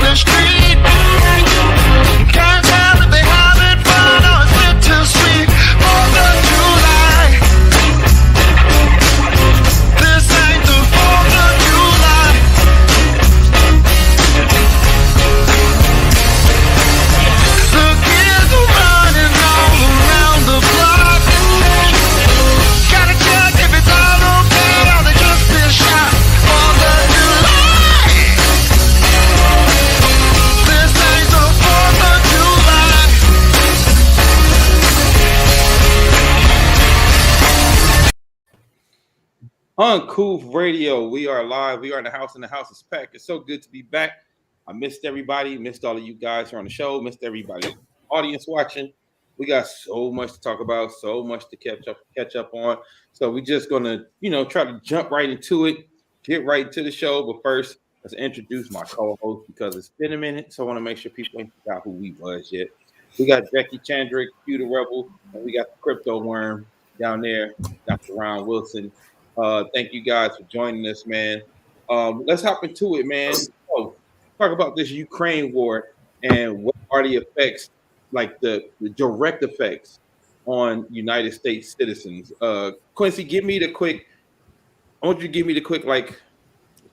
the street. Can't tell if they have it fun or it's bit too sweet. 4th of July. This ain't the 4th of July. The kids are running all around the block. Gotta check if it's all okay or they just been shot. 4th of July. This ain't the 4th of July. Uncouth Radio. We are live. We are in the house, and the house is packed. It's so good to be back. I missed everybody. Missed all of you guys who are on the show. Missed everybody, audience watching. We got so much to talk about, so much to catch up on. So we're just gonna, try to jump right into it, get right to the show. But first, let's introduce my co-host because it's been a minute. So I want to make sure people ain't forgot who we was yet. We got Becky Chandrick, Q the Rebel, and we got the Crypto Worm down there, Dr. Ron Wilson. Thank you guys for joining us, man. Let's hop into it, man. So, talk about this Ukraine war and what are the effects, like the direct effects on United States citizens. Quincy, I want you to give me the quick, like,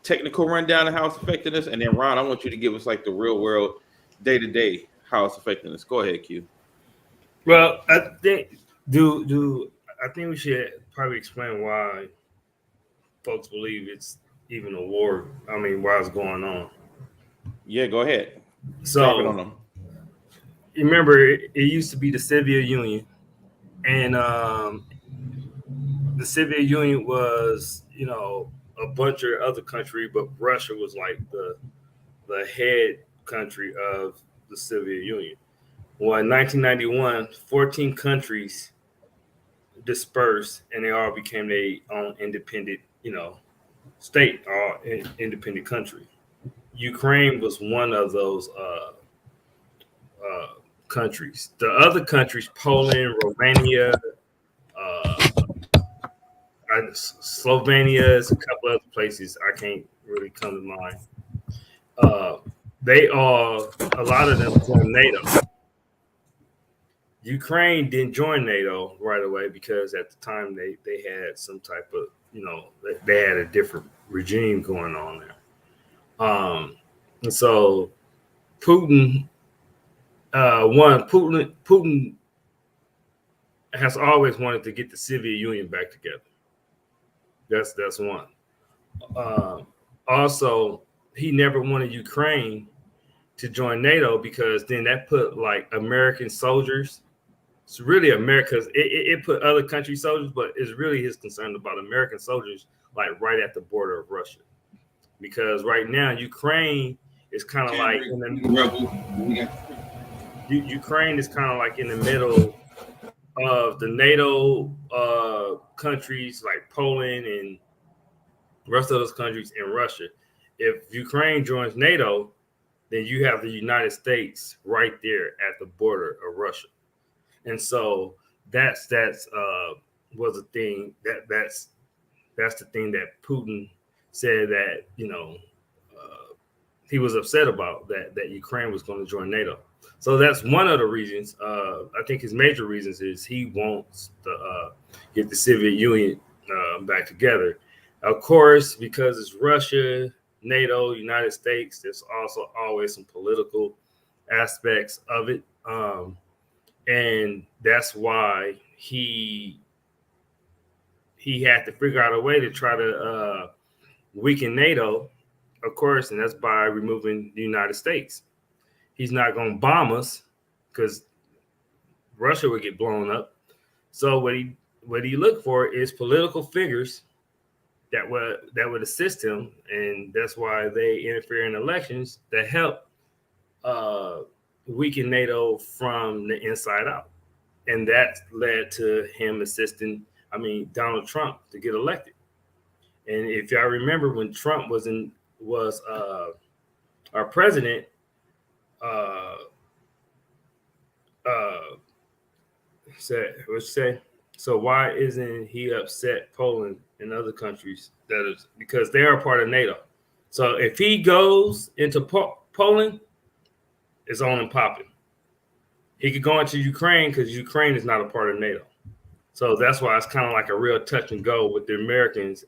technical rundown of how it's affecting us. And then Ron, I want you to give us like the real world day-to-day, how it's affecting us. Go ahead, Q. Well, I think I think we should probably explain why folks believe it's even a war. I mean, why it's going on. Yeah, go ahead. So, on them. You remember, it used to be the Soviet Union, and the Soviet Union was, a bunch of other countries, but Russia was like the head country of the Soviet Union. Well, in 1991, 14 countries dispersed, and they all became their own independent, state or independent country. Ukraine was one of those countries. The other countries, Poland, Romania, Slovenia, is a couple other places I can't really come to mind. A lot of them joined NATO. Ukraine didn't join NATO right away because at the time they had some type of, they had a different regime going on there. And so Putin has always wanted to get the Soviet Union back together. That's one. Also, he never wanted Ukraine to join NATO because then that put like American soldiers. It's really America's. It put other country soldiers, but it's really his concern about American soldiers, like right at the border of Russia, because right now Ukraine is kind of like Ukraine is kind of like in the middle of the NATO countries like Poland and the rest of those countries and Russia. If Ukraine joins NATO, then you have the United States right there at the border of Russia. And so that's was a thing that's the thing that Putin said that he was upset about that Ukraine was going to join NATO. So that's one of the reasons. I think his major reasons is he wants to get the Soviet Union back together. Of course, because it's Russia, NATO, United States. There's also always some political aspects of it. And that's why he had to figure out a way to try to weaken NATO, of course, and that's by removing the United States. He's not going to bomb us because Russia would get blown up. So what he looked for is political figures that would assist him, and that's why they interfere in elections that help weaken NATO from the inside out. And that led to him assisting, Donald Trump to get elected. And if y'all remember when Trump was our president, so why isn't he upset Poland and other countries? That is because they are part of NATO. So if he goes into Poland is on and popping. He could go into Ukraine because Ukraine is not a part of NATO. So that's why it's kind of like a real touch and go with the Americans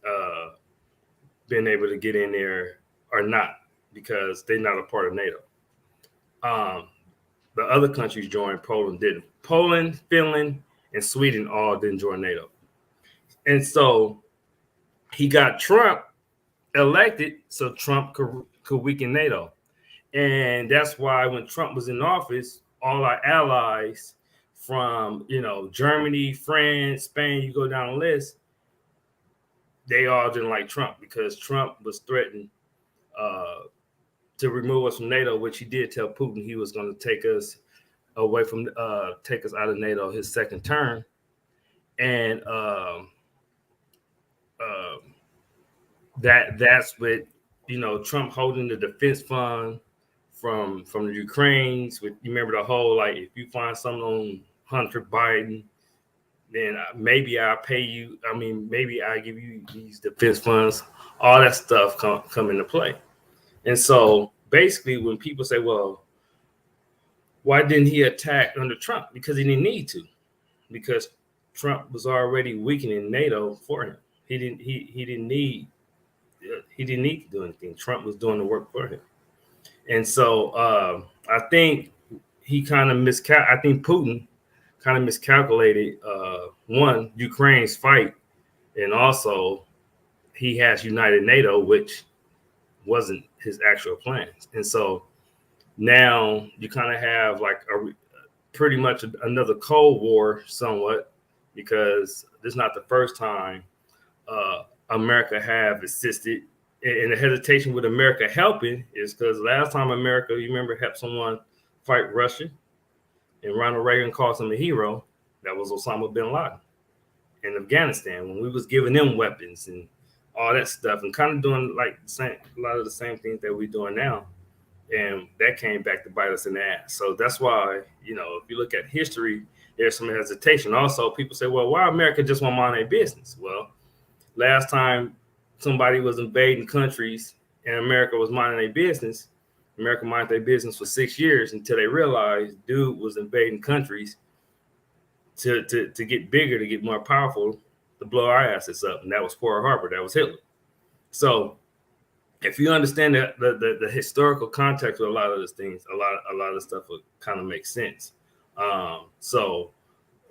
being able to get in there or not, because they're not a part of NATO. The other countries joined, Poland didn't. Poland, Finland, and Sweden all didn't join NATO. And so he got Trump elected so Trump could weaken NATO. And that's why when Trump was in office, all our allies from, Germany, France, Spain, you go down the list, they all didn't like Trump because Trump was threatening to remove us from NATO, which he did tell Putin he was going to take us away from, take us out of NATO his second term. And that's what, Trump holding the defense fund from the Ukrainians. You remember the whole, like, if you find something on Hunter Biden, then maybe I'll pay you. I mean, maybe I give you these defense funds. All that stuff come into play. And so basically when people say, well, why didn't he attack under Trump? Because he didn't need to, because Trump was already weakening NATO for him. He didn't need to do anything. Trump was doing the work for him. And so I think he kind of I think Putin kind of miscalculated one, Ukraine's fight, and also he has united NATO, which wasn't his actual plans. And so now you kind of have like pretty much another Cold War somewhat, because this is not the first time America have assisted. And the hesitation with America helping is because last time America, you remember, helped someone fight Russia, and Ronald Reagan calls him a hero. That was Osama bin Laden in Afghanistan, when we was giving them weapons and all that stuff, and kind of doing like a lot of the same things that we're doing now. And that came back to bite us in the ass. So that's why, if you look at history, there's some hesitation. Also, people say, well, why America just won't mind their business? Well, last time somebody was invading countries and America was minding their business, America minded their business for 6 years until they realized dude was invading countries to get bigger, to get more powerful, to blow our asses up. And that was Pearl Harbor. That was Hitler. So if you understand the historical context of a lot of these things, a lot of stuff will kind of make sense. So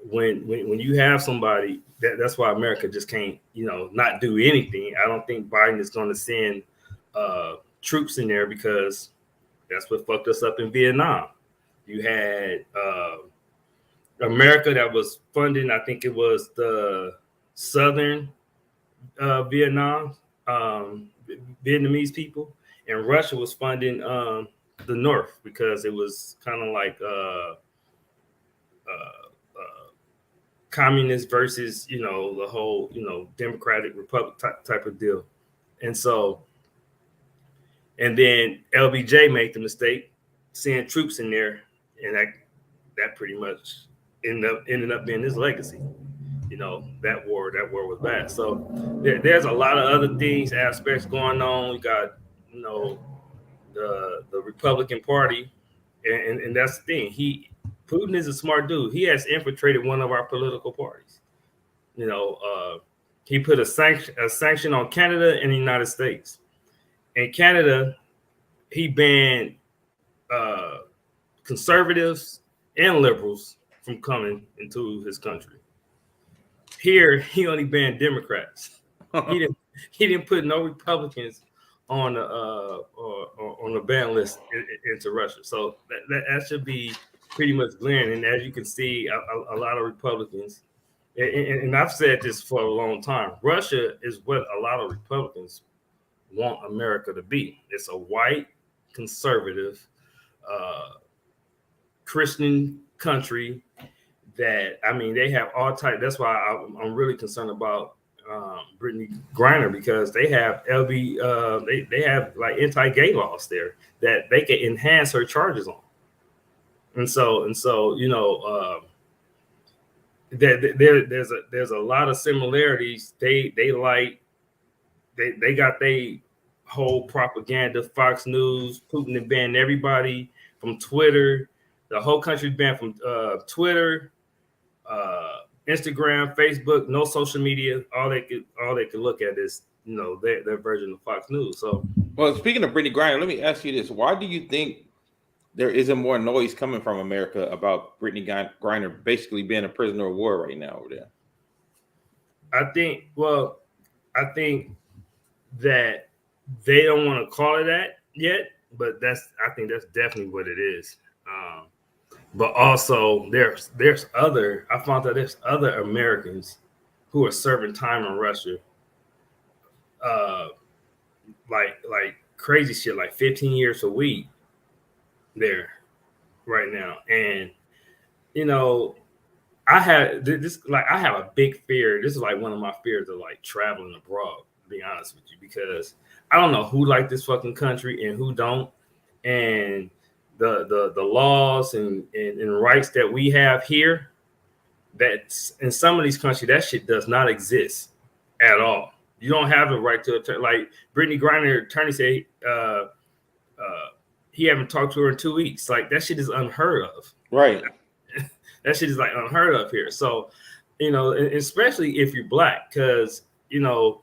when you have somebody, that's why America just can't, not do anything. I don't think Biden is going to send troops in there, because that's what fucked us up in Vietnam. You had America that was funding, I think it was the Southern Vietnam, Vietnamese people, and Russia was funding the North, because it was kind of like communist versus, the whole, Democratic Republic type of deal. And so, and then LBJ made the mistake sending troops in there, and that pretty much ended up being his legacy. That war was bad. So there's a lot of other things, aspects going on. We got, the Republican Party, and that's the thing. Putin is a smart dude. He has infiltrated one of our political parties. He put a sanction on Canada and the United States. In Canada, he banned conservatives and liberals from coming into his country. Here, he only banned Democrats. He didn't put no Republicans on the ban list into Russia. So that should be pretty much glaring. And as you can see, a lot of Republicans, and I've said this for a long time, Russia is what a lot of Republicans want America to be. It's a white, conservative, Christian country that, they have all type. That's why I'm really concerned about Brittany Griner, because they have they have like anti-gay laws there that they can enhance her charges on. And so there's a lot of similarities. They got they whole propaganda, Fox News, Putin had banned everybody from Twitter. The whole country banned from Twitter, Instagram, Facebook, no social media. All they could look at is their version of Fox News. So, well, speaking of Brittany Griner, let me ask you this: why do you think there isn't more noise coming from America about Brittany Griner basically being a prisoner of war right now over there? I think that they don't want to call it that yet, but I think that's definitely what it is. But also there's I found out there's other Americans who are serving time in Russia, like crazy shit, like 15 years a week there right now. And I have this, like, I have a big fear. This is like one of my fears of like traveling abroad, to be honest with you, because I don't know who like this fucking country and who don't. And the laws and rights that we have here, that in some of these countries, that shit does not exist at all. You don't have the right to attorney. Like Brittany Griner, attorney said he haven't talked to her in 2 weeks. Like, that shit is unheard of. Right. That shit is like unheard of here. So, especially if you're black, because them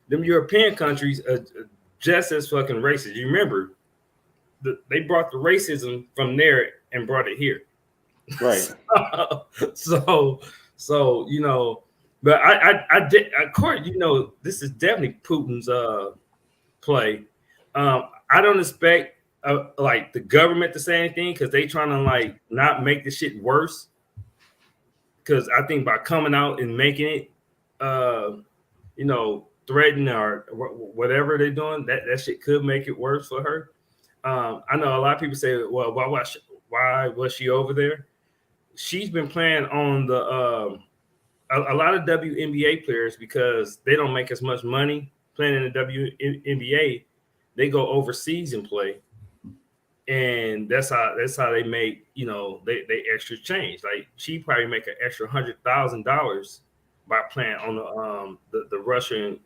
European countries are just as fucking racist. You remember, they brought the racism from there and brought it here. Right. So but I did, of course, this is definitely Putin's play. I don't expect like the government to say anything, because they trying to like not make the shit worse. Because I think by coming out and making it, threatening or whatever they're doing, that shit could make it worse for her. I know a lot of people say, well, why was she over there? She's been playing on the a lot of WNBA players, because they don't make as much money playing in the WNBA. They go overseas and play, and that's how they make they extra change. Like, she probably make an extra $100,000 by playing on the Russian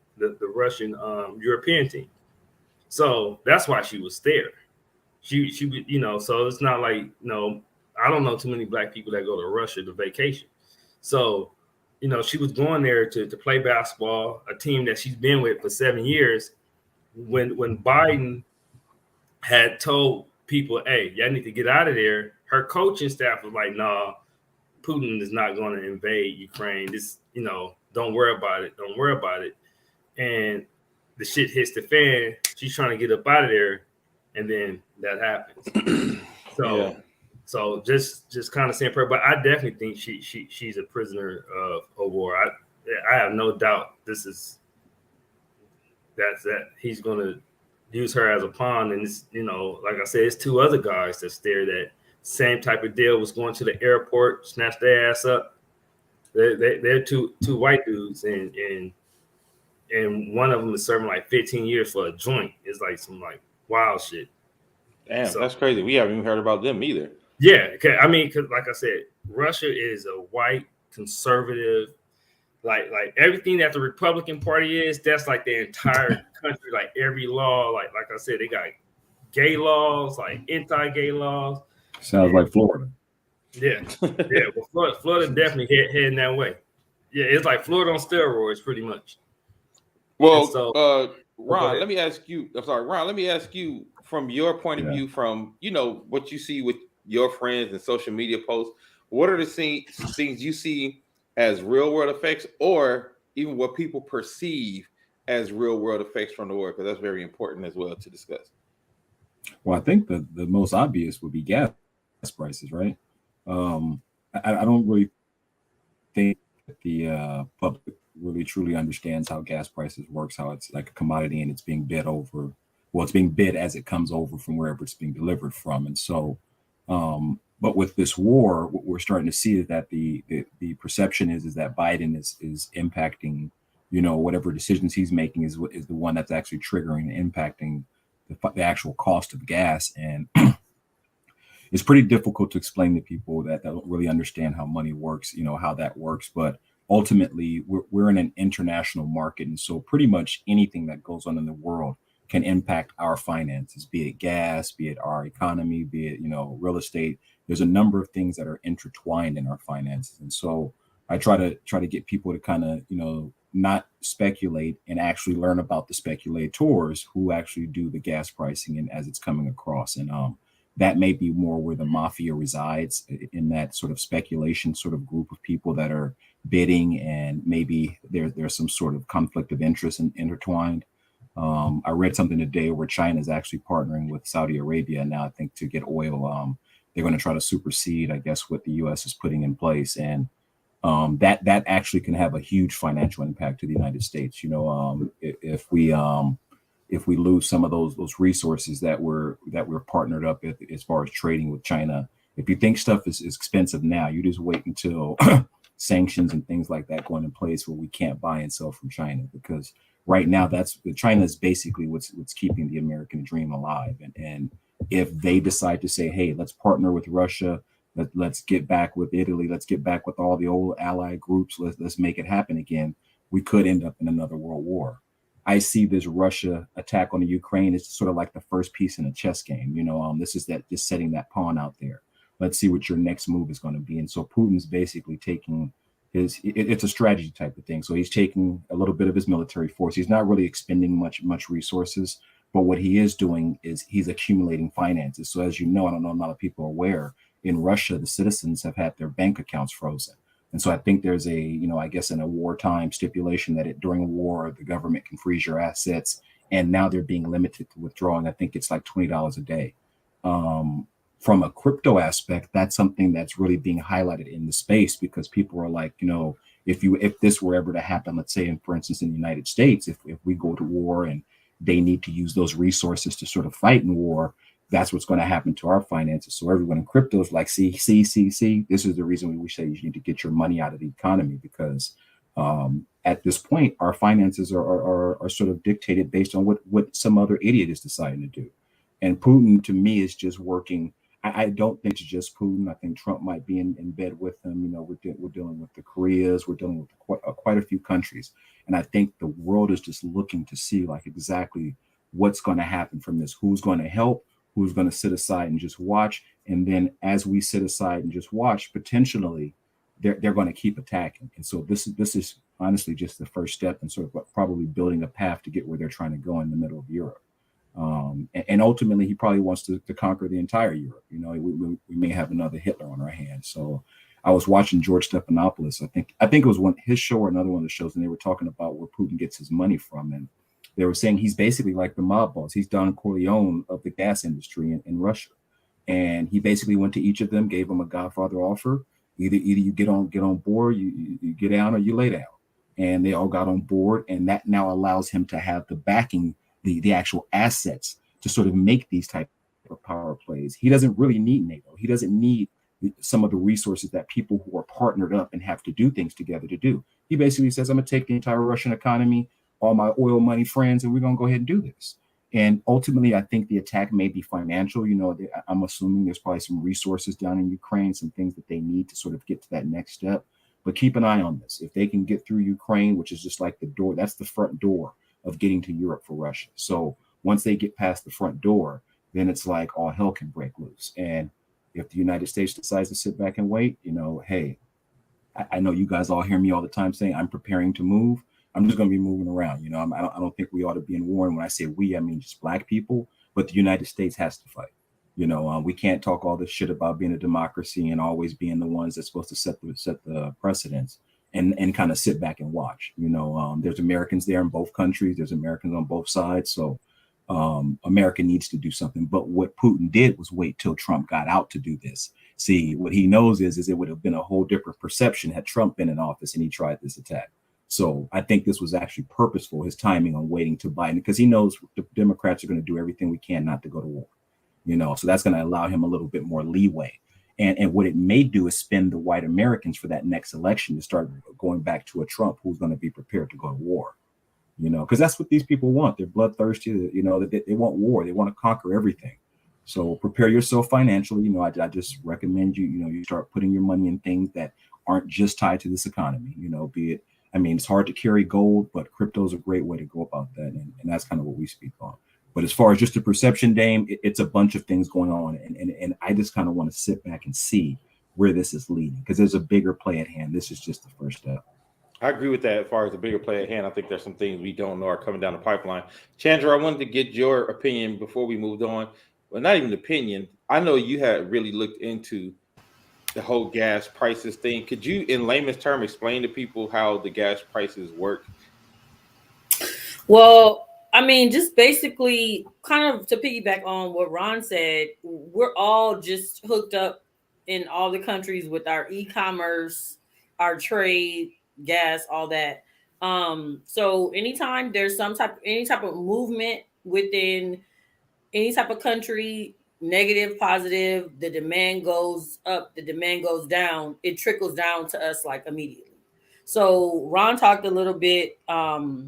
European team. So that's why she was there. She so it's not like I don't know too many black people that go to Russia to vacation. So she was going there to play basketball, a team that she's been with for 7 years. When Biden had told people, hey, y'all need to get out of there, her coaching staff was like, nah, Putin is not going to invade Ukraine. This, don't worry about it. Don't worry about it. And the shit hits the fan. She's trying to get up out of there, and then that happens. So just kind of saying prayer. But I definitely think she's a prisoner of war. I have no doubt that he's going to use her as a pawn. And it's, like I said, it's two other guys that's there that same type of deal, was going to the airport, snatched their ass up. They're two white dudes, and one of them is serving like 15 years for a joint. It's like some like wild shit. Damn, so, that's crazy. We haven't even heard about them either. Yeah, I mean, because like I said, Russia is a white conservative, like everything that the Republican Party is. That's like the entire country. Like every law, like I said, they got gay laws, like anti-gay laws. Sounds like Florida. Yeah. Well, Florida definitely heading that way. Yeah, it's like Florida on steroids, pretty much. Well, so, Ron, let me ask you. I'm sorry, Ron. Let me ask you from your point of view, from what you see with your friends and social media posts. What are the things you see as real world effects, or even what people perceive as real world effects from the war? Because that's very important as well to discuss. Well, I think the most obvious would be gas prices, right? I don't really think that the public really truly understands how gas prices works, how it's like a commodity and it's being bid over. Well, it's being bid as it comes over from wherever it's being delivered from. And so, but with this war, what we're starting to see is that the perception is that Biden is impacting, whatever decisions he's making is the one that's actually triggering and impacting the actual cost of gas. And it's pretty difficult to explain to people that don't really understand how money works, how that works. But ultimately, we're in an international market. And so pretty much anything that goes on in the world can impact our finances, be it gas, be it our economy, be it, real estate. There's a number of things that are intertwined in our finances. And so I try to get people to kind of, not speculate and actually learn about the speculators who actually do the gas pricing and as it's coming across. And that may be more where the mafia resides, in that sort of speculation sort of group of people that are bidding, and maybe there's some sort of conflict of interest intertwined. I read something today where China is actually partnering with Saudi Arabia now, I think, to get oil. They're going to try to supersede, I guess, what the U.S. is putting in place. And that actually can have a huge financial impact to the United States. If we lose some of those resources that we're partnered up with as far as trading with China. If you think stuff is expensive now, you just wait until sanctions and things like that go into place where we can't buy and sell from China, because right now China is basically what's keeping the American dream alive. And if they decide to say, hey, let's partner with Russia, let's get back with Italy, let's get back with all the old allied groups, let's make it happen again, we could end up in another world war. I see this Russia attack on the Ukraine as sort of like the first piece in a chess game. This is that just setting that pawn out there. Let's see what your next move is going to be. And so Putin's basically taking it's a strategy type of thing. So he's taking a little bit of his military force. He's not really expending much resources, but what he is doing is he's accumulating finances. So as you know, I don't know, a lot of people are aware, in Russia, the citizens have had their bank accounts frozen. And so I think there's I guess in a wartime stipulation that during a war, the government can freeze your assets. And now they're being limited to withdrawing. I think it's like $20 a day. From a crypto aspect, that's something that's really being highlighted in the space, because people are like, if this were ever to happen, let's say, for instance, in the United States, if we go to war and they need to use those resources to sort of fight in war, that's what's going to happen to our finances. So everyone in crypto is like, see, this is the reason we say you need to get your money out of the economy, because at this point, our finances are sort of dictated based on what some other idiot is deciding to do. And Putin, to me, is just working. I don't think it's just Putin. I think Trump might be in bed with them. We're dealing with the Koreas. We're dealing with quite a few countries. And I think the world is just looking to see like exactly what's going to happen from this, who's going to help, who's going to sit aside and just watch. And then as we sit aside and just watch, potentially they're going to keep attacking. And so this is honestly just the first step in sort of probably building a path to get where they're trying to go in the middle of Europe. And ultimately, he probably wants to conquer the entire Europe. We may have another Hitler on our hands. So I was watching George Stephanopoulos. I think it was his show or another one of the shows, and they were talking about where Putin gets his money from. And they were saying he's basically like the mob boss. He's Don Corleone of the gas industry in Russia. And he basically went to each of them, gave them a Godfather offer. Either you get on board, you get down, or you lay down. And they all got on board. And that now allows him to have the backing, the actual assets to sort of make these type of power plays. He doesn't really need NATO. He doesn't need some of the resources that people who are partnered up and have to do things together to do. He basically says, I'm going to take the entire Russian economy, all my oil money friends, and we're going to go ahead and do this. And ultimately, I think the attack may be financial. I'm assuming there's probably some resources down in Ukraine, some things that they need to sort of get to that next step. But keep an eye on this. If they can get through Ukraine, which is just like the door, that's the front door of getting to Europe for Russia. So once they get past the front door, then it's like all hell can break loose. And if the United States decides to sit back and wait, hey, I know you guys all hear me all the time saying I'm preparing to move. I'm just going to be moving around. I don't think we ought to be in war. And when I say we, I mean just Black people. But the United States has to fight. We can't talk all this shit about being a democracy and always being the ones that's supposed to set the precedents and kind of sit back and watch. There's Americans there in both countries. There's Americans on both sides. So America needs to do something. But what Putin did was wait till Trump got out to do this. See, what he knows is it would have been a whole different perception had Trump been in office and he tried this attack. So I think this was actually purposeful, his timing on waiting to Biden, because he knows the Democrats are going to do everything we can not to go to war. So that's going to allow him a little bit more leeway. And what it may do is spin the white Americans for that next election to start going back to a Trump who's going to be prepared to go to war. Because that's what these people want. They're bloodthirsty. They want war. They want to conquer everything. So prepare yourself financially. I just recommend you start putting your money in things that aren't just tied to this economy. Be it, it's hard to carry gold, but crypto is a great way to go about that. And that's kind of what we speak on. But as far as just a perception, Dame, it's a bunch of things going on, and I just kind of want to sit back and see where this is leading, because there's a bigger play at hand. This is just the first step. I agree with that. As far as the bigger play at hand, I think there's some things we don't know are coming down the pipeline. Chandra, I wanted to get your opinion before we moved on. Well, not even opinion. I know you had really looked into the whole gas prices thing. Could you, in layman's term, explain to people how the gas prices work? Well, I mean, just basically kind of to piggyback on what Ron said, we're all just hooked up in all the countries with our e-commerce, our trade, gas, all that. So anytime there's any type of movement within any type of country, negative, positive, the demand goes up, the demand goes down, it trickles down to us like immediately. So Ron talked a little bit about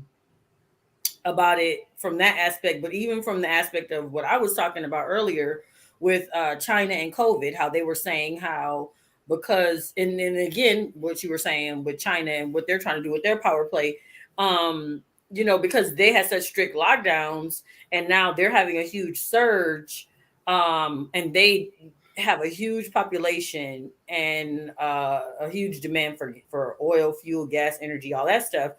it from that aspect, but even from the aspect of what I was talking about earlier with China and COVID, how they were saying how because and again what you were saying with China and what they're trying to do with their power play, because they had such strict lockdowns and now they're having a huge surge, and they have a huge population and a huge demand for oil, fuel, gas, energy, all that stuff.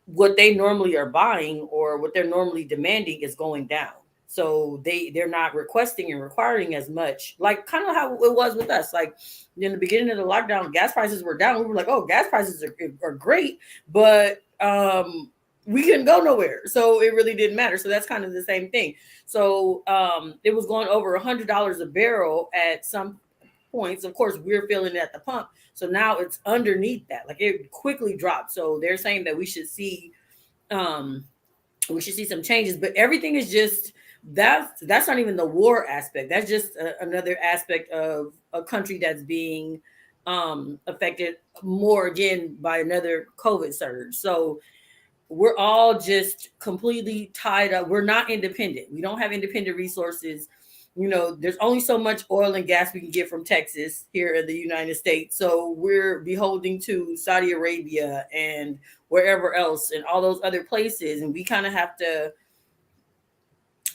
What they normally are buying or what they're normally demanding is going down. So they're not requesting and requiring as much, like kind of how it was with us. Like in the beginning of the lockdown, gas prices were down. We were like, oh, gas prices are great, but we couldn't go nowhere. So it really didn't matter. So that's kind of the same thing. So it was going over $100 a barrel at some points. Of course, we're feeling it at the pump. So now it's underneath that. Like it quickly dropped. So they're saying that we should see some changes, but everything is just that's not even the war aspect. That's just another aspect of a country that's being affected more again by another COVID surge. So we're all just completely tied up. We're not independent. We don't have independent resources. There's only so much oil and gas we can get from Texas here in the United States. So we're beholden to Saudi Arabia and wherever else and all those other places. And we kind of have to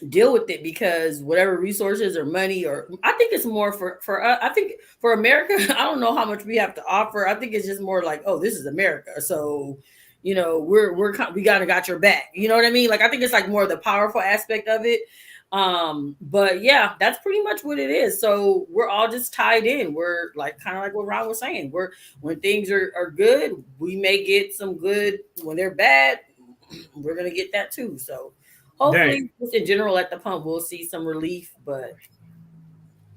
deal with it because whatever resources or money, or I think it's more for I think for America, I don't know how much we have to offer. I think it's just more like, oh, this is America. So, we got your back. You know what I mean? Like, I think it's like more the powerful aspect of it. But yeah, that's pretty much what it is. So we're all just tied in. We're like kind of like what Ron was saying. When things are good, we may get some good. When they're bad, we're gonna get that too. So hopefully, just in general at the pump, we'll see some relief. But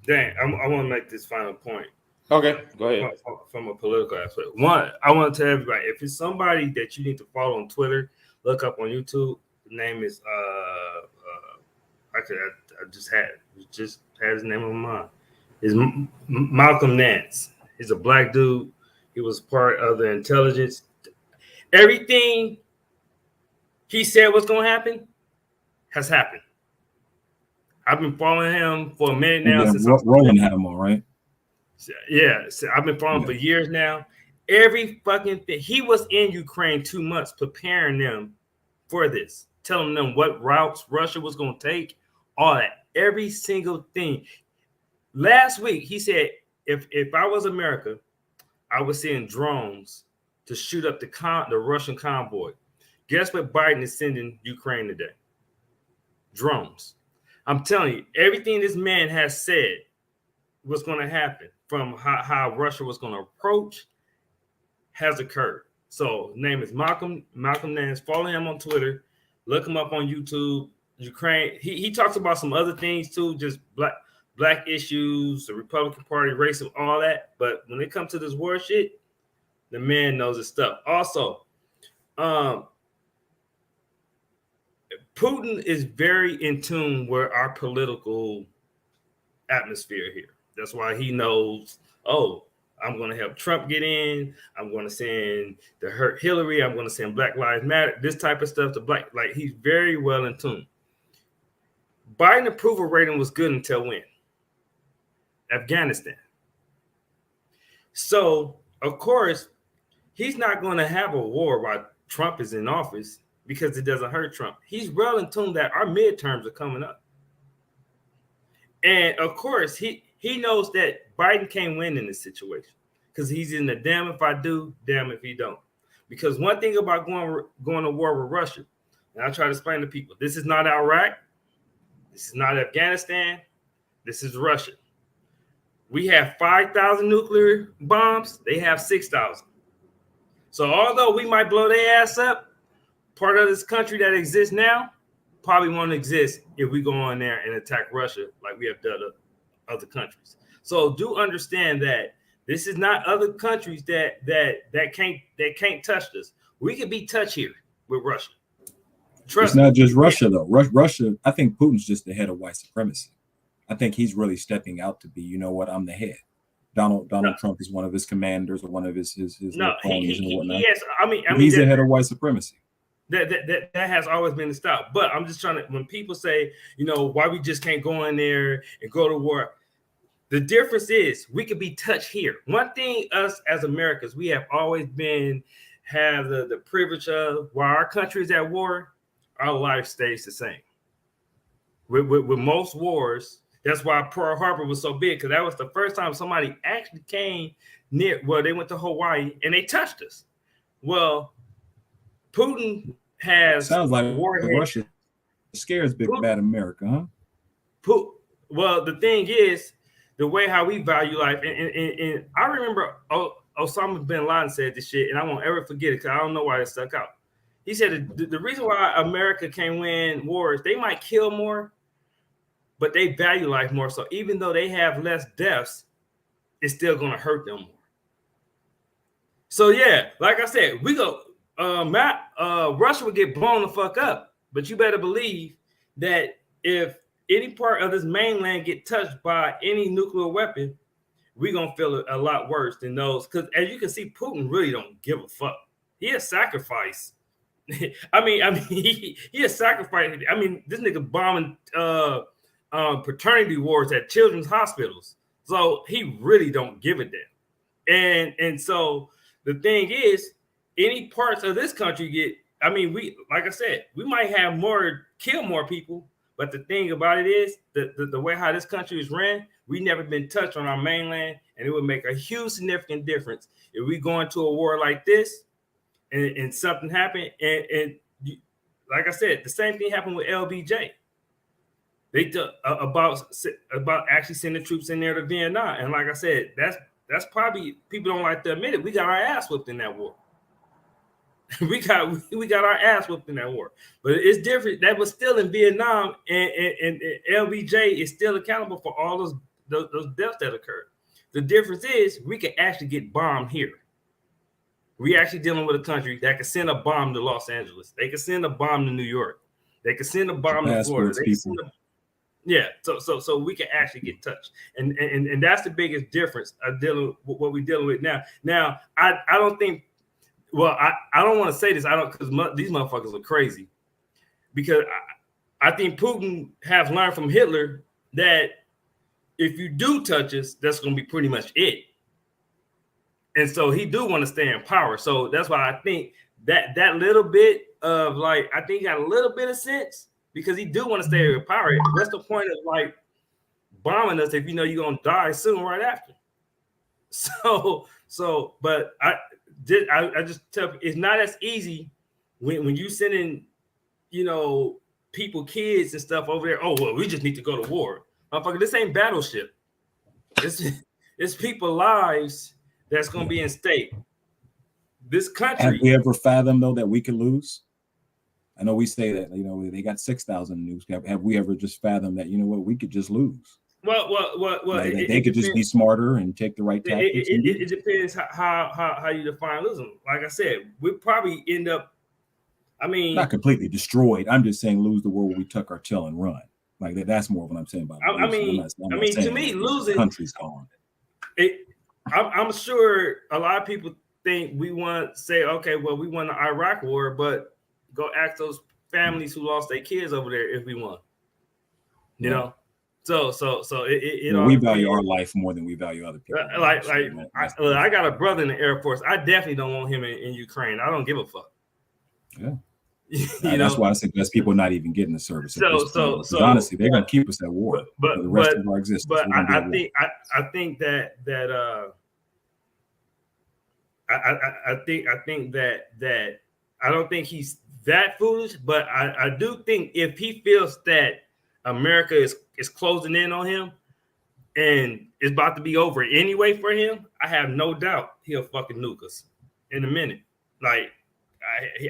I want to make this final point. Okay, go ahead. From a political aspect, one, I want to tell everybody, if it's somebody that you need to follow on Twitter, look up on YouTube. The name is I just had his name on my mind. Is Malcolm Nance. He's a black dude. He was part of the intelligence. Everything he said was going to happen has happened. I've been following him for a minute now. Since Roland had him on, right? Yeah, so I've been following for years now. Every fucking thing. He was in Ukraine 2 months preparing them for this, telling them what routes Russia was going to take, all that, every single thing. Last week, he said, if I was America, I would send drones to shoot up the Russian convoy. Guess what Biden is sending Ukraine today? Drones. I'm telling you, everything this man has said was going to happen from how Russia was going to approach has occurred. So his name is Malcolm Nance. Follow him on Twitter. Look him up on YouTube. Ukraine. He talks about some other things too, just black issues, the Republican Party, racism, all that. But when it comes to this war shit, the man knows his stuff. Also, Putin is very in tune with our political atmosphere here. That's why he knows, oh, I'm going to help Trump get in. I'm going to send the hurt Hillary. I'm going to send Black Lives Matter, this type of stuff to black. Like, he's very well in tune. Biden approval rating was good until when? Afghanistan. So, of course, he's not going to have a war while Trump is in office. because it doesn't hurt Trump. He's well in tune that our midterms are coming up. And of course, he knows that Biden can't win in this situation because he's in the damn if I do, damn if he don't. Because one thing about going to war with Russia, and I try to explain to people, this is not Iraq, this is not Afghanistan, this is Russia. We have 5,000 nuclear bombs, they have 6,000. So although we might blow their ass up, part of this country that exists now probably won't exist if we go in there and attack Russia like we have done other countries. So do understand that this is not other countries that can't touch us. We could be touched here with Russia. It's not just Russia though. Russia, I think Putin's just the head of white supremacy. I think he's really stepping out to be, you know what, I'm the head. Donald Trump is one of his commanders or one of his no, cronies and whatnot. Yes, I mean he's the head of white supremacy. That has always been the style. But I'm just trying to, when people say, you know, why we just can't go in there and go to war, the difference is we could be touched here. One thing us as Americans, we have always have the privilege of, while our country is at war, our life stays the same. With most wars, that's why Pearl Harbor was so big, because that was the first time somebody actually came near, well, they went to Hawaii and they touched us. Well, Putin has sounds like warheads. Russia scares big bad America, huh? Well, the thing is, the way how we value life, and I remember Osama bin Laden said this shit, and I won't ever forget it because I don't know why it stuck out. He said the reason why America can win wars, they might kill more, but they value life more. So even though they have less deaths, it's still going to hurt them more. So yeah, like I said, Russia would get blown the fuck up, but you better believe that if any part of this mainland get touched by any nuclear weapon, we're going to feel it a lot worse than those. Because as you can see, Putin really don't give a fuck. He has sacrificed. I mean, he has sacrificed. I mean, this nigga bombing paternity wards at children's hospitals. So he really don't give a damn. And so the thing is, any parts of this country get, I mean, like I said, we might have kill more people, but the thing about it is the way how this country is ran, we never been touched on our mainland, and it would make a huge significant difference if we go into a war like this and something happened. And like I said, the same thing happened with LBJ. They about actually sending troops in there to Vietnam, and like I said, that's probably, people don't like to admit it, we got our ass whooped in that war. we got our ass whooped in that war, but it's different. That was still in Vietnam, and LBJ is still accountable for all those deaths that occurred. The difference is we can actually get bombed here. We actually dealing with a country that can send a bomb to Los Angeles. They can send a bomb to New York. They can send a bomb to Florida. So we can actually get touched, and that's the biggest difference of dealing with what we're dealing with now. Now, I don't think. Well, I don't want to say this. I don't, because these motherfuckers are crazy. Because I think Putin has learned from Hitler that if you do touch us, that's going to be pretty much it. And so he do want to stay in power. So that's why I think that little bit of, like, I think he got a little bit of sense, because he do want to stay in power. What's the point of, like, bombing us if you know you're going to die soon right after? But I just tell you, it's not as easy when you send in, you know, people, kids and stuff over there. Oh, well, we just need to go to war. Motherfucker, this ain't Battleship. It's people lives that's going to be in stake. This country. Have we ever fathomed, though, that we could lose? I know we say that, you know, they got 6,000 nukes. Have we ever just fathomed that, you know what, we could just lose? Well, like, they could just be smarter and take the right tactics. It depends how you define losing. Like I said, we'd probably end up, I mean, not completely destroyed. I'm just saying lose the war where we tuck our tail and run. Like that's more of what I'm saying about. I mean, to me, losing, the country's gone. I'm sure a lot of people think we want to say, okay, well, we won the Iraq war, but go ask those families who lost their kids over there if we won. You know. So we value our life more than we value other people. I got a brother in the Air Force. I definitely don't want him in Ukraine. I don't give a fuck. Yeah. That's why I suggest people not even getting the service. So honestly, they're gonna keep us at war but for the rest of our existence. But I think that I don't think he's that foolish, but I do think if he feels that America is closing in on him and it's about to be over anyway for him, I have no doubt he'll fucking nuke us in a minute. Like,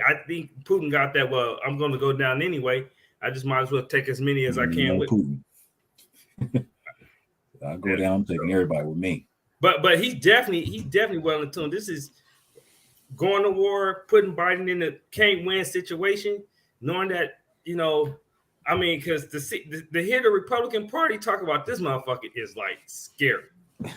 I think Putin got that. Well, I'm going to go down anyway. I just might as well take as many as I can with Putin. I'll go down taking everybody with me. But he's definitely well in tune. This is going to war, putting Biden in a can't win situation, knowing that, you know, I mean, because to hear the Republican Party talk about this motherfucker is like scary.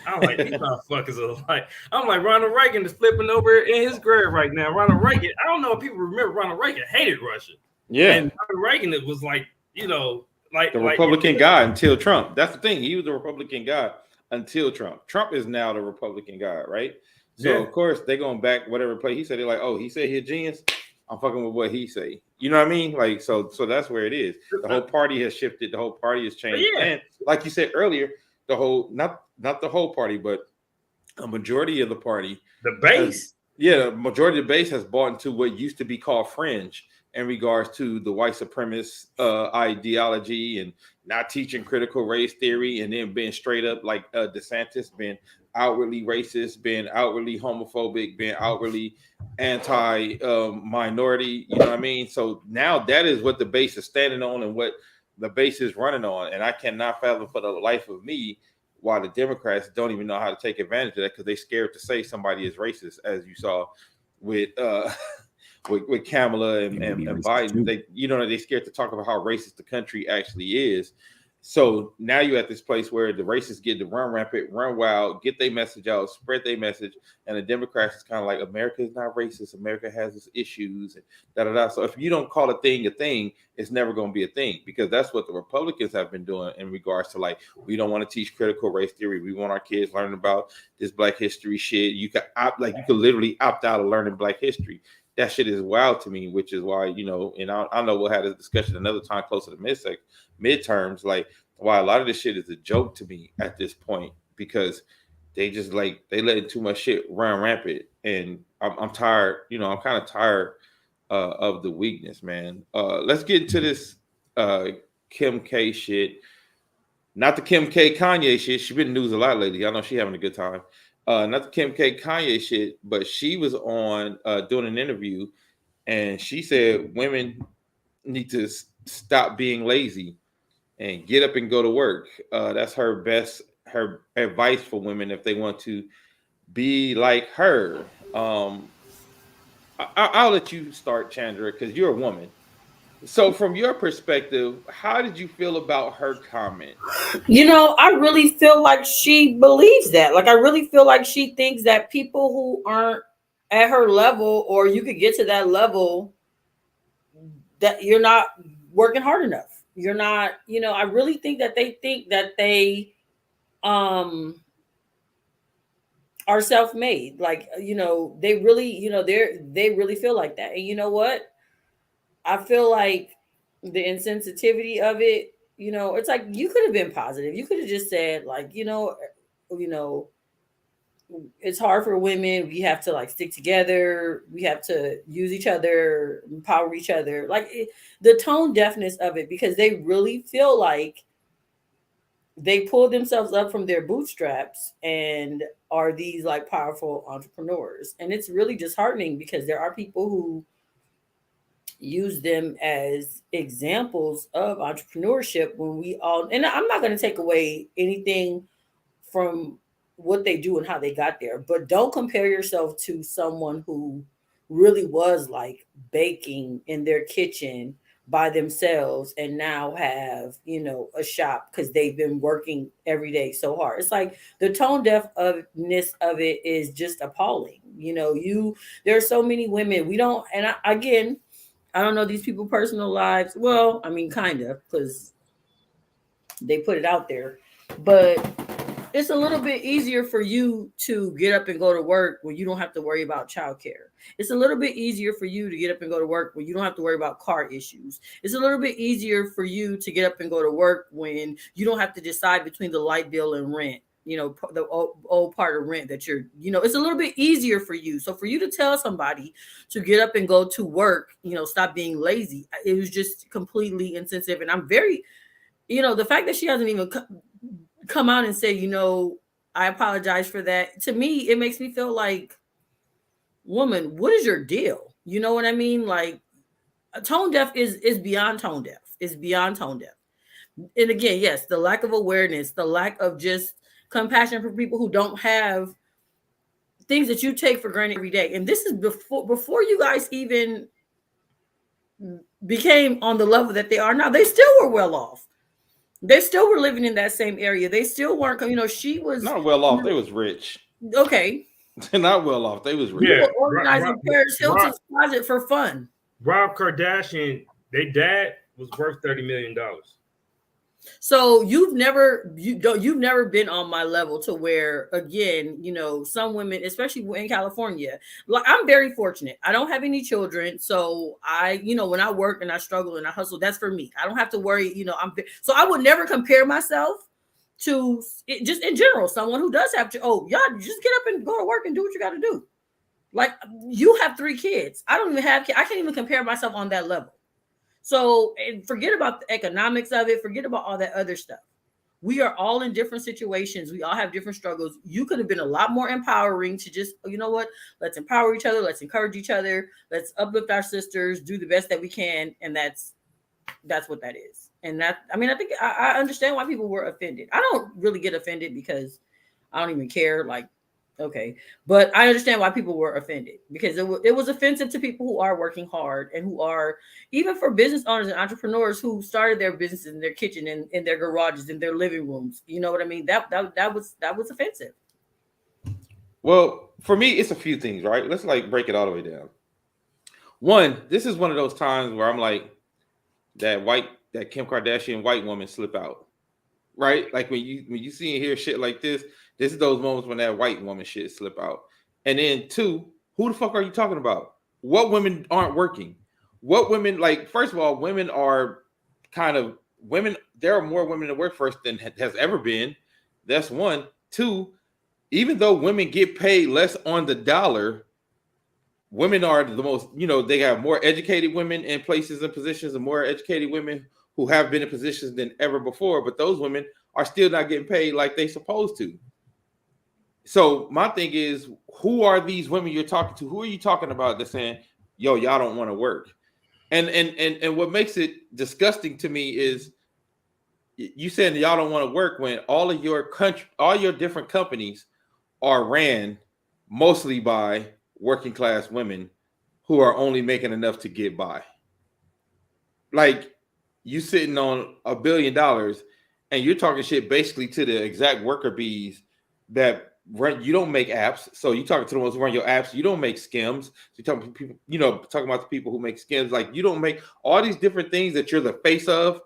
I'm like, these motherfuckers are like, I'm like, Ronald Reagan is flipping over in his grave right now. Ronald Reagan, I don't know if people remember Ronald Reagan hated Russia. Yeah. And Ronald Reagan, it was like, you know, like the Republican guy until Trump. That's the thing. He was the Republican guy until Trump. Trump is now the Republican guy, right? So of course they're going back whatever play he said. They're like, oh, he said he's a genius. I'm fucking with what he say. You know what I mean? Like, so that's where it is. The whole party has shifted. The whole party has changed. Yeah. And like you said earlier, the whole not the whole party, but a majority of the party, the base. The majority of the base has bought into what used to be called fringe in regards to the white supremacist ideology and not teaching critical race theory, and then being straight up like DeSantis, being outwardly racist, being outwardly homophobic, being outwardly anti-minority. You know what I mean? So now that is what the base is standing on and what the base is running on. And I cannot fathom for the life of me why the Democrats don't even know how to take advantage of that, because they're scared to say somebody is racist, as you saw with with Kamala and Biden. They're scared to talk about how racist the country actually is. So now you're at this place where the racists get to run rampant, run wild, get their message out, spread their message, and the Democrats is kind of like, America is not racist. America has its issues, and da-da-da. So if you don't call a thing, it's never going to be a thing, because that's what the Republicans have been doing in regards to, like, we don't want to teach critical race theory. We want our kids learning about this Black history shit. You could literally opt out of learning Black history. That shit is wild to me, which is why, you know, and I know we'll have this discussion another time closer to midterms, like why a lot of this shit is a joke to me at this point, because they just they letting too much shit run rampant, and I'm tired. You know, I'm kind of tired of the weakness, man. Let's get into this Kim K shit. Not the Kim K Kanye shit. She's been in the news a lot lately. I know she's having a good time. Not the Kim K Kanye shit, but she was on doing an interview, and she said women need to stop being lazy and get up and go to work. That's her advice for women if they want to be like her. I'll let you start, Chandra, because you're a woman. So from your perspective, how did you feel about her comment? You know, I really feel like she believes that. Like, I really feel like she thinks that people who aren't at her level, or you could get to that level, that you're not working hard enough. You're not, you know, I really think that they think that they are self-made. Like, you know, they really, you know, they really feel like that. And you know what? I feel like the insensitivity of it, you know, it's like you could have been positive. You could have just said, like, you know, it's hard for women. We have to like stick together. We have to use each other, empower each other. Like the tone deafness of it, because they really feel like they pull themselves up from their bootstraps and are these like powerful entrepreneurs. And it's really disheartening, because there are people who use them as examples of entrepreneurship when we all, and I'm not going to take away anything from what they do and how they got there, but don't compare yourself to someone who really was like baking in their kitchen by themselves and now have, you know, a shop because they've been working every day so hard. It's like the tone deafness of it is just appalling. You know, there are so many women we don't, and I don't know these people's personal lives. Well, I mean, kind of, because they put it out there. But it's a little bit easier for you to get up and go to work when you don't have to worry about childcare. It's a little bit easier for you to get up and go to work when you don't have to worry about car issues. It's a little bit easier for you to get up and go to work when you don't have to decide between the light bill and rent. The old part of rent that it's a little bit easier for you. So for you to tell somebody to get up and go to work, stop being lazy, it was just completely insensitive. And I'm very, the fact that she hasn't even come out and say, I apologize for that. To me, it makes me feel like, woman, what is your deal? You know what I mean? Like, tone deaf is beyond tone deaf. It's beyond tone deaf. And again, yes, the lack of awareness, the lack of just compassion for people who don't have things that you take for granted every day. And this is before you guys even became on the level that they are now. They still were well off. They still were living in that same area. They still weren't, she was not well off. They was rich. Okay. They're not well off. They was rich. Yeah, organizing Paris Hilton's closet for fun. Rob Kardashian, their dad was worth $30 million. So you've never been on my level to where, again, some women, especially in California, like I'm very fortunate. I don't have any children. So when I work and I struggle and I hustle, that's for me. I don't have to worry, so I would never compare myself to just in general, someone who does have to, y'all just get up and go to work and do what you got to do. Like you have 3 kids. I don't even have kids. I can't even compare myself on that level. So forget about the economics of it. Forget about all that other stuff. We are all in different situations. We all have different struggles. You could have been a lot more empowering to just, you know what? Let's empower each other. Let's encourage each other. Let's uplift our sisters, do the best that we can. And that's what that is. And I think I understand why people were offended. I don't really get offended because I don't even care. Like, okay. But I understand why people were offended because it was offensive to people who are working hard and who are, even for business owners and entrepreneurs who started their businesses in their kitchen and in their garages, in their living rooms. You know what I mean? That was offensive. Well, for me, it's a few things, right? Let's break it all the way down. One, this is one of those times where I'm like, that Kim Kardashian white woman slip out, right? Like when you see and hear shit like this is those moments when that white woman shit slip out. And then 2, who the fuck are you talking about? What women aren't working? What women, like, first of all, women are there are more women in the workforce than has ever been. That's 1. 2, even though women get paid less on the dollar, women are the most, they have more educated women in places and positions and more educated women who have been in positions than ever before. But those women are still not getting paid like they supposed to. So my thing is, who are these women you're talking to? Who are you talking about that's saying, yo, y'all don't want to work? And what makes it disgusting to me is you saying y'all don't want to work when all your different companies are ran mostly by working class women who are only making enough to get by. Like you sitting on $1 billion and you're talking shit basically to the exact worker bees that run. You don't make apps, so you talking to the ones who run your apps. You don't make skims. So you're talking to people, talking about the people who make skims. Like you don't make all these different things that you're the face of.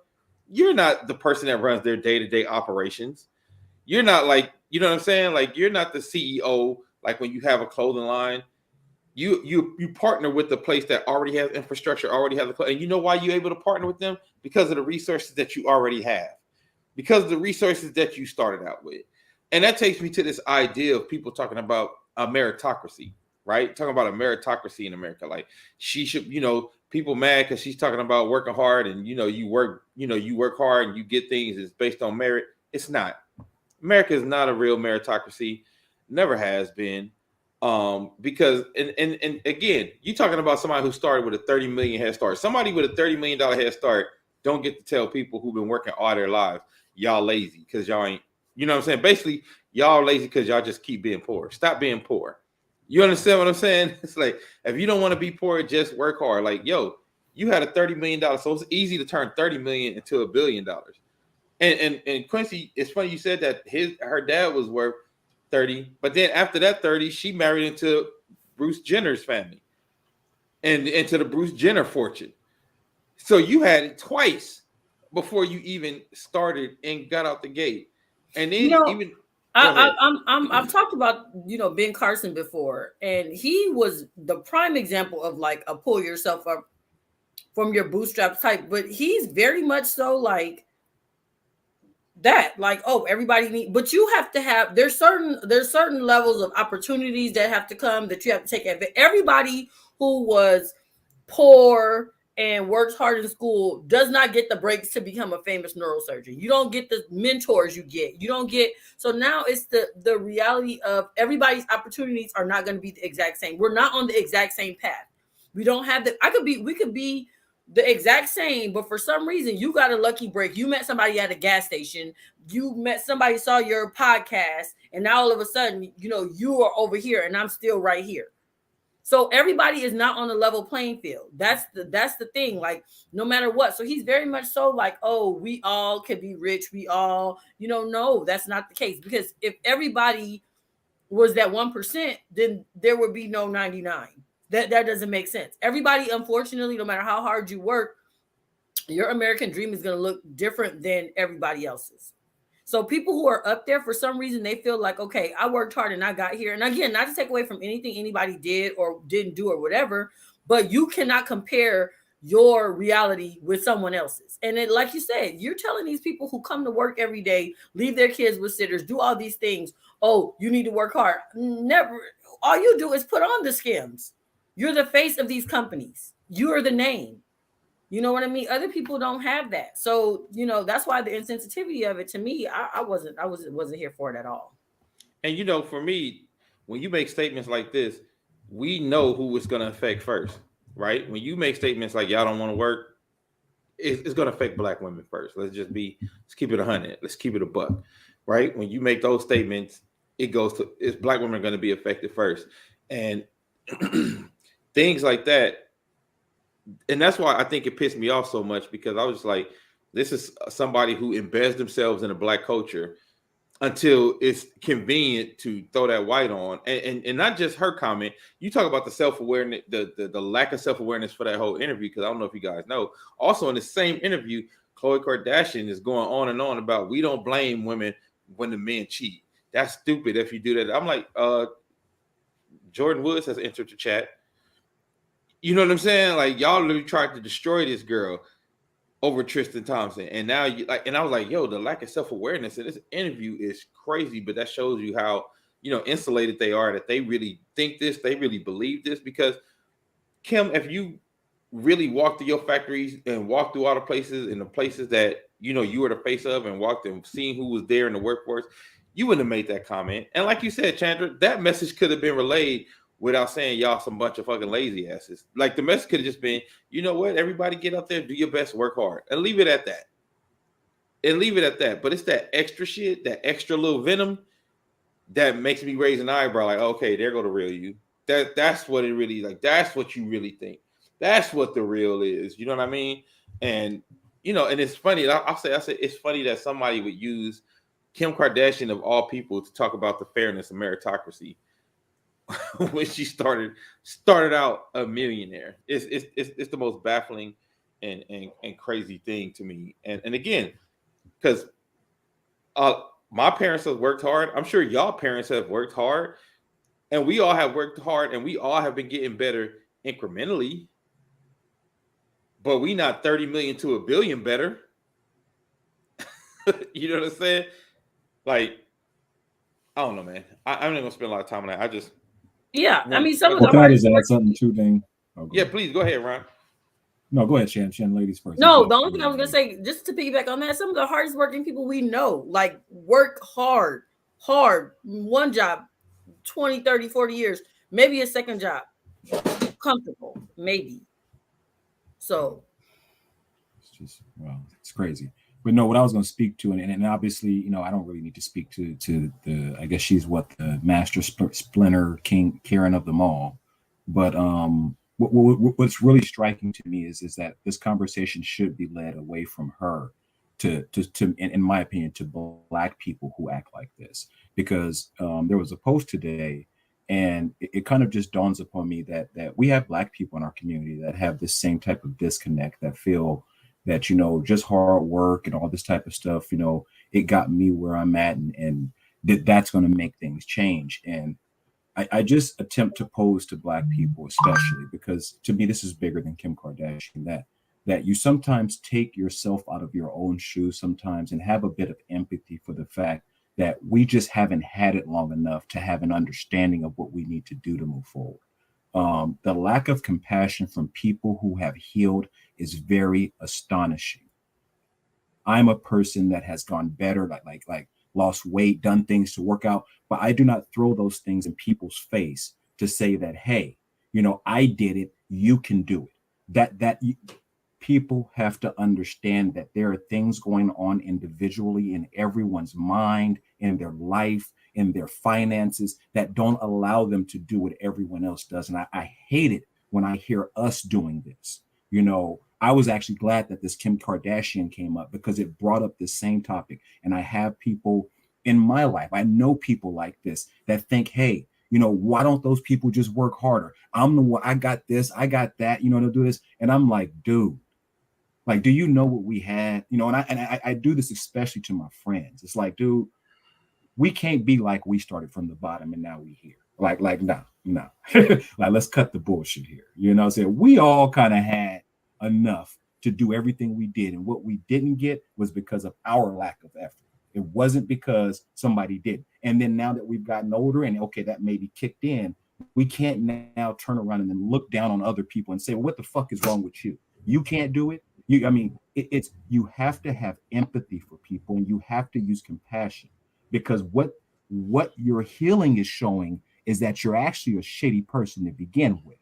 You're not the person that runs their day-to-day operations. You're not like, you know what I'm saying? Like you're not the CEO. Like when you have a clothing line, you partner with the place that already has infrastructure, already has and you know why you're able to partner with them? Because of the resources that you already have, because of the resources that you started out with. And that takes me to this idea of people talking about a meritocracy, right? Talking about a meritocracy in America. Like she should, people mad because she's talking about working hard and, you work hard and you get things is based on merit. It's not. America is not a real meritocracy. Never has been. Because and again, you talking about somebody who started with a 30 million head start. Somebody with a $30 million head start don't get to tell people who've been working all their lives, y'all lazy because y'all ain't. You know what I'm saying? Basically, y'all lazy because y'all just keep being poor. Stop being poor. You understand what I'm saying? It's like, if you don't want to be poor, just work hard. Like, yo, you had a $30 million. So it's easy to turn 30 million into $1 billion. And Quincy, it's funny you said that her dad was worth 30. But then after that 30, she married into Bruce Jenner's family and into the Bruce Jenner fortune. So you had it twice before you even started and got out the gate. And then I've talked about Ben Carson before, and he was the prime example of like a pull yourself up from your bootstraps type. But he's very much so like that, like, oh, everybody need, but you have to have, there's certain levels of opportunities that have to come that you have to take advantage. Everybody who was poor and works hard in school does not get the breaks to become a famous neurosurgeon. You don't get the mentors you don't get. So now it's the reality of everybody's opportunities are not going to be the exact same. We're not on the exact same path. We don't have we could be the exact same, but for some reason you got a lucky break. You met somebody at a gas station, you met somebody, saw your podcast, and now all of a sudden, you are over here and I'm still right here. So everybody is not on a level playing field. That's the thing. Like, no matter what. So he's very much so like, oh, we all can be rich. We all, no, that's not the case. Because if everybody was that 1%, then there would be no 99. That doesn't make sense. Everybody, unfortunately, no matter how hard you work, your American dream is going to look different than everybody else's. So people who are up there, for some reason, they feel like, okay, I worked hard and I got here. And again, not to take away from anything anybody did or didn't do or whatever, but you cannot compare your reality with someone else's. And it, like you said, you're telling these people who come to work every day, leave their kids with sitters, do all these things. Oh, you need to work hard. Never. All you do is put on the skims. You're the face of these companies. You are the name. You know what I mean? Other people don't have that. So, that's why the insensitivity of it, to me, I wasn't here for it at all. And for me, when you make statements like this, we know who it's going to affect first, right? When you make statements like y'all don't want to work, it's going to affect Black women first. Let's keep it 100. Let's keep it a buck, right? When you make those statements, it's Black women are going to be affected first. And things like that. And that's why I think it pissed me off so much, because I was just like, this is somebody who embeds themselves in a Black culture until it's convenient to throw that white on. And not just her comment. You talk about the self-awareness, the lack of self-awareness for that whole interview, because I don't know if you guys know. Also in the same interview, Khloe Kardashian is going on and on about, we don't blame women when the men cheat. That's stupid if you do that. I'm like, Jordan Woods has entered the chat. You know what I'm saying? Like, y'all literally tried to destroy this girl over Tristan Thompson. And now and I was like, yo, the lack of self-awareness in this interview is crazy, but that shows you how, insulated they are, that they really think this, they really believe this. Because Kim, if you really walked through your factories and walked through all the places and the places that, you were the face of, and walked and seen who was there in the workforce, you wouldn't have made that comment. And like you said, Chandra, that message could have been relayed without saying y'all some bunch of fucking lazy asses. Like, the message could have just been, you know what, everybody get out there, do your best, work hard, and leave it at that. But it's that extra shit, that extra little venom that makes me raise an eyebrow. Like, okay, there go the real you. That's what it really, like, that's what you really think. That's what the real is. You know what I mean? And, and it's funny. I'll say it's funny that somebody would use Kim Kardashian, of all people, to talk about the fairness of meritocracy when she started out a millionaire. It's the most baffling and crazy thing to me. And again, because my parents have worked hard. I'm sure y'all parents have worked hard, and we all have worked hard, and we all have been getting better incrementally. But we not 30 million to $1 billion better. You know what I'm saying? Like, I don't know, man. I'm not gonna spend a lot of time on that. I mean, some of the hardest. Add something too, thing. Oh, yeah, please go ahead, Ron. No, go ahead, Shan. Ladies first. No, the only thing I was gonna say, just to piggyback on that, some of the hardest working people we know, like, work hard, one job, 20, 30, 40 years, maybe a second job, comfortable, maybe. So it's crazy. But no, what I was going to speak to, and obviously, I don't really need to speak to the, I guess she's the master splinter king, Karen of them all. But what's really striking to me is that this conversation should be led away from her to in my opinion, to Black people who act like this. Because there was a post today, and it kind of just dawns upon me that we have Black people in our community that have this same type of disconnect, that feel that, just hard work and all this type of stuff, it got me where I'm at. And that's going to make things change. And I just attempt to pose to Black people, especially because to me this is bigger than Kim Kardashian. That you sometimes take yourself out of your own shoes sometimes and have a bit of empathy for the fact that we just haven't had it long enough to have an understanding of what we need to do to move forward. The lack of compassion from people who have healed is very astonishing. I'm a person that has gone better, like lost weight, done things to work out, but I do not throw those things in people's face to say that, hey, I did it, you can do it. People have to understand that there are things going on individually in everyone's mind, in their life, in their finances that don't allow them to do what everyone else does. And I hate it when I hear us doing this. I was actually glad that this Kim Kardashian came up because it brought up this same topic. And I have people in my life, I know people like this that think, hey, why don't those people just work harder? I'm the one, I got this, I got that, to do this. And I'm like, dude, like, do you know what we had? And I do this especially to my friends. It's like, dude, we can't be like we started from the bottom and now we here. Like, no. Like, let's cut the bullshit here. What I'm saying? We all kind of had enough to do everything we did. And what we didn't get was because of our lack of effort. It wasn't because somebody did. And then now that we've gotten older and okay, that maybe kicked in, we can't now turn around and then look down on other people and say, well, what the fuck is wrong with you? You can't do it. It's you have to have empathy for people and you have to use compassion, because what your healing is showing is that you're actually a shitty person to begin with.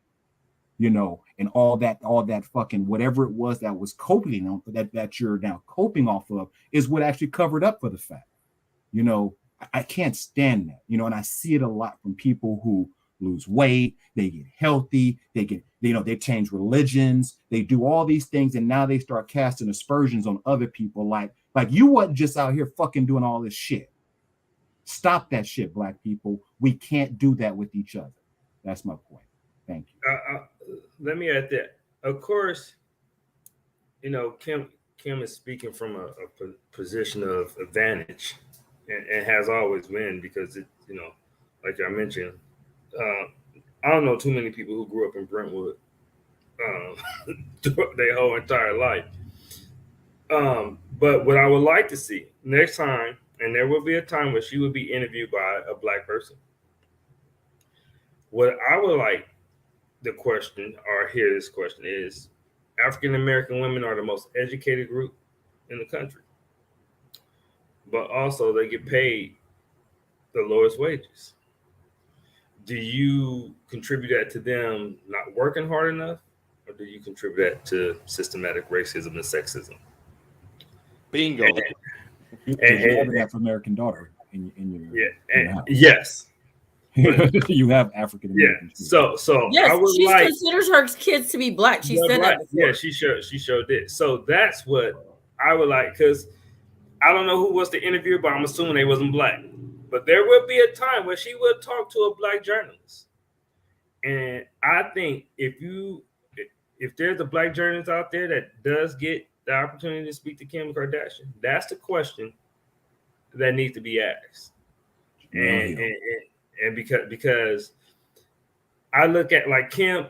And all that fucking whatever it was that was coping on that you're now coping off of is what actually covered up for the fact. I can't stand that. And I see it a lot from people who lose weight, they get healthy, they change religions, they do all these things, and now they start casting aspersions on other people like you wasn't just out here fucking doing all this shit. Stop that shit, Black people. We can't do that with each other. That's my point. Thank you. Let me add that. Of course, Kim is speaking from a position of advantage, and has always been, because it, like I mentioned, I don't know too many people who grew up in Brentwood their whole entire life. But what I would like to see next time, and there will be a time where she would be interviewed by a Black person. What I would like the question, or hear this question, is African American women are the most educated group in the country, but also they get paid the lowest wages. Do you contribute that to them not working hard enough, or do you contribute that to systematic racism and sexism? Bingo. And you have an African American daughter in your house. Yes. You have African American. Yeah. So yes, I would she like considers her kids to be Black. She said Black. that before. Yeah, she sure did. So that's what I would like, because I don't know who was the interviewer, but I'm assuming they wasn't Black. But there will be a time where she will talk to a Black journalist. And I think if there's a Black journalist out there that does get the opportunity to speak to Kim Kardashian, that's the question that needs to be asked. And because I look at like Kim,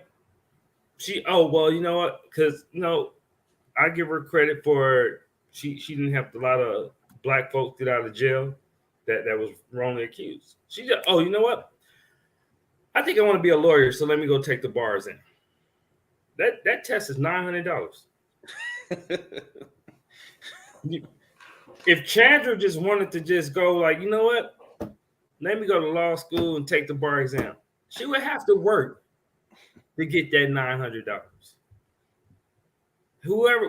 you know what? Because I give her credit for she didn't have a lot of Black folks get out of jail that was wrongly accused. She just, you know what? I think I want to be a lawyer, so let me go take the bars in. That test is $900. If Chandra just wanted to just go like, you know what? Let me go to law school and take the bar exam, she would have to work to get that $900.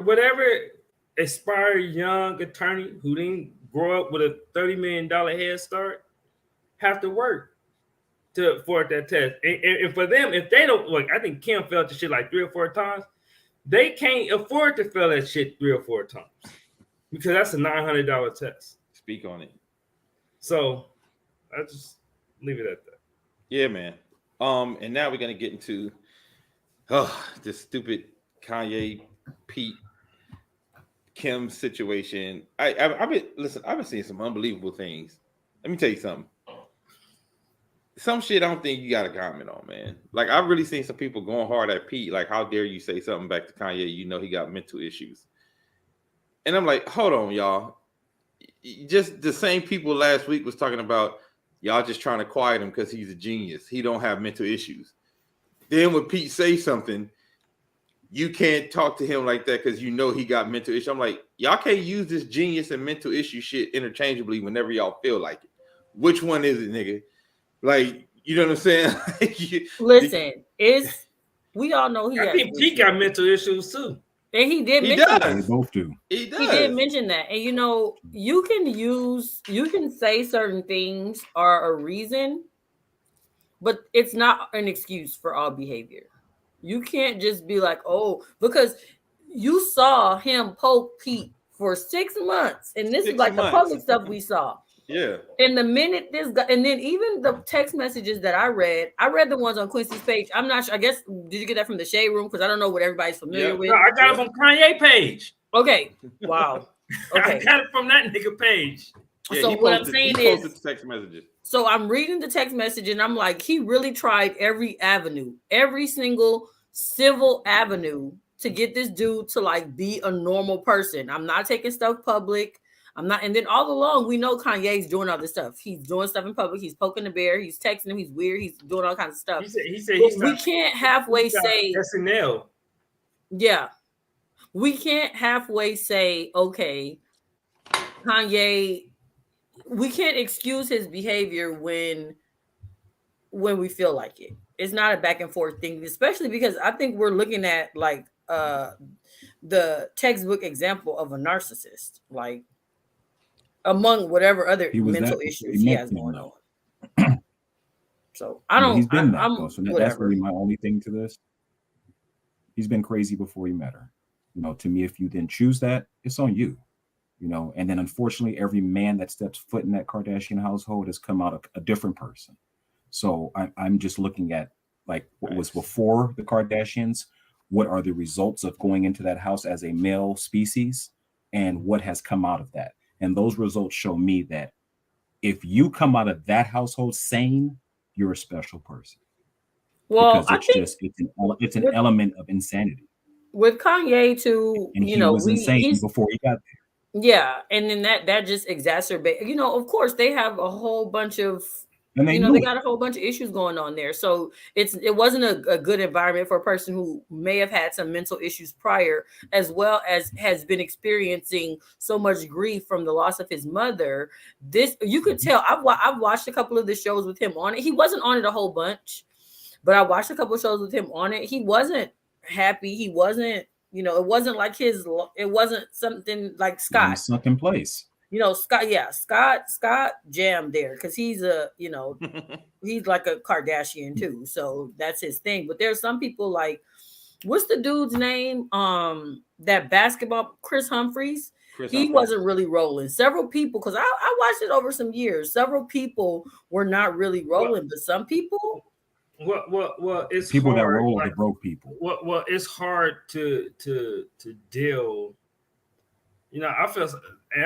Whatever aspired young attorney who didn't grow up with a $30 million head start, have to work for that test. And for them, if they don't, I think Kim failed the shit like 3 or 4 times. They can't afford to fail that shit 3 or 4 times because that's a $900 test. Speak on it. So I just leave it at that. Yeah, man. And now we're gonna get into this stupid Kanye, Pete, Kim situation. I've been seeing some unbelievable things Let me tell you something. Some shit I don't think you got to comment on, man. Like, I've really seen some people going hard at Pete. Like, how dare you say something back to Kanye? You know he got mental issues. And I'm like, hold on, y'all. Just the same people last week was talking about y'all just trying to quiet him because he's a genius. He don't have mental issues. Then when Pete says something, you can't talk to him like that because you know he got mental issues. I'm like, y'all can't use this genius and mental issue shit interchangeably whenever y'all feel like it. Which one is it, nigga? Like, you know what I'm saying? Listen, we all know I think Pete got mental issues too. And he did He mention does. They both do. He does. He did mention that. And you know, you can say certain things are a reason, but it's not an excuse for all behavior. You can't just be like, oh, because you saw him poke Pete for 6 months. And this is like the public stuff we saw. Yeah. And the minute this guy, and then even the text messages that I read the ones on Quincy's page. I'm not sure. I guess, did you get that from the Shade Room? Because I don't know what everybody's familiar with. No, I got it from Kanye page. Okay. Wow. Okay. I got it from that nigga page. Yeah, so what I'm saying is, text messages. So I'm reading the text message and I'm like, he really tried every avenue, every single civil avenue to get this dude to like be a normal person. I'm not taking stuff public. I'm not. And then all along, we know Kanye's doing all this stuff. He's doing stuff in public. He's poking the bear. He's texting him. He's weird. He's doing all kinds of stuff. He said we can't halfway say SNL. Yeah. We can't halfway say, okay, Kanye, we can't excuse his behavior when we feel like it. It's not a back and forth thing, especially because I think we're looking at like the textbook example of a narcissist, like among whatever other mental issues he has going on. So I don't. He's been that. I'm, so that's really my only thing to this. He's been crazy before you met her. You know, to me, if you didn't choose that, it's on you. You know, and then unfortunately, every man that steps foot in that Kardashian household has come out a different person. So I'm just looking at like what was before the Kardashians. What are the results of going into that house as a male species, and what has come out of that? And those results show me that if you come out of that household sane, you're a special person. Well, because it's an element of insanity. With Kanye too, and he was insane before he got there. Yeah, and then that just exacerbates. You know, of course, they have a whole bunch of. And they got a whole bunch of issues going on there. So it wasn't a good environment for a person who may have had some mental issues prior, as well as has been experiencing so much grief from the loss of his mother. This, you could tell. I've watched a couple of the shows with him on it. He wasn't on it a whole bunch, but I watched a couple of shows with him on it. He wasn't happy. He wasn't, it wasn't like it wasn't something like Scott. Sunk in place. Scott jammed there because he's he's like a Kardashian too. So that's his thing. But there's some people like, what's the dude's name? That basketball, Chris Humphries. He wasn't really rolling. Several people, because I watched it over some years. Several people were not really rolling, but some people. Well, it's people hard, that roll like, broke people. Well, it's hard to deal. I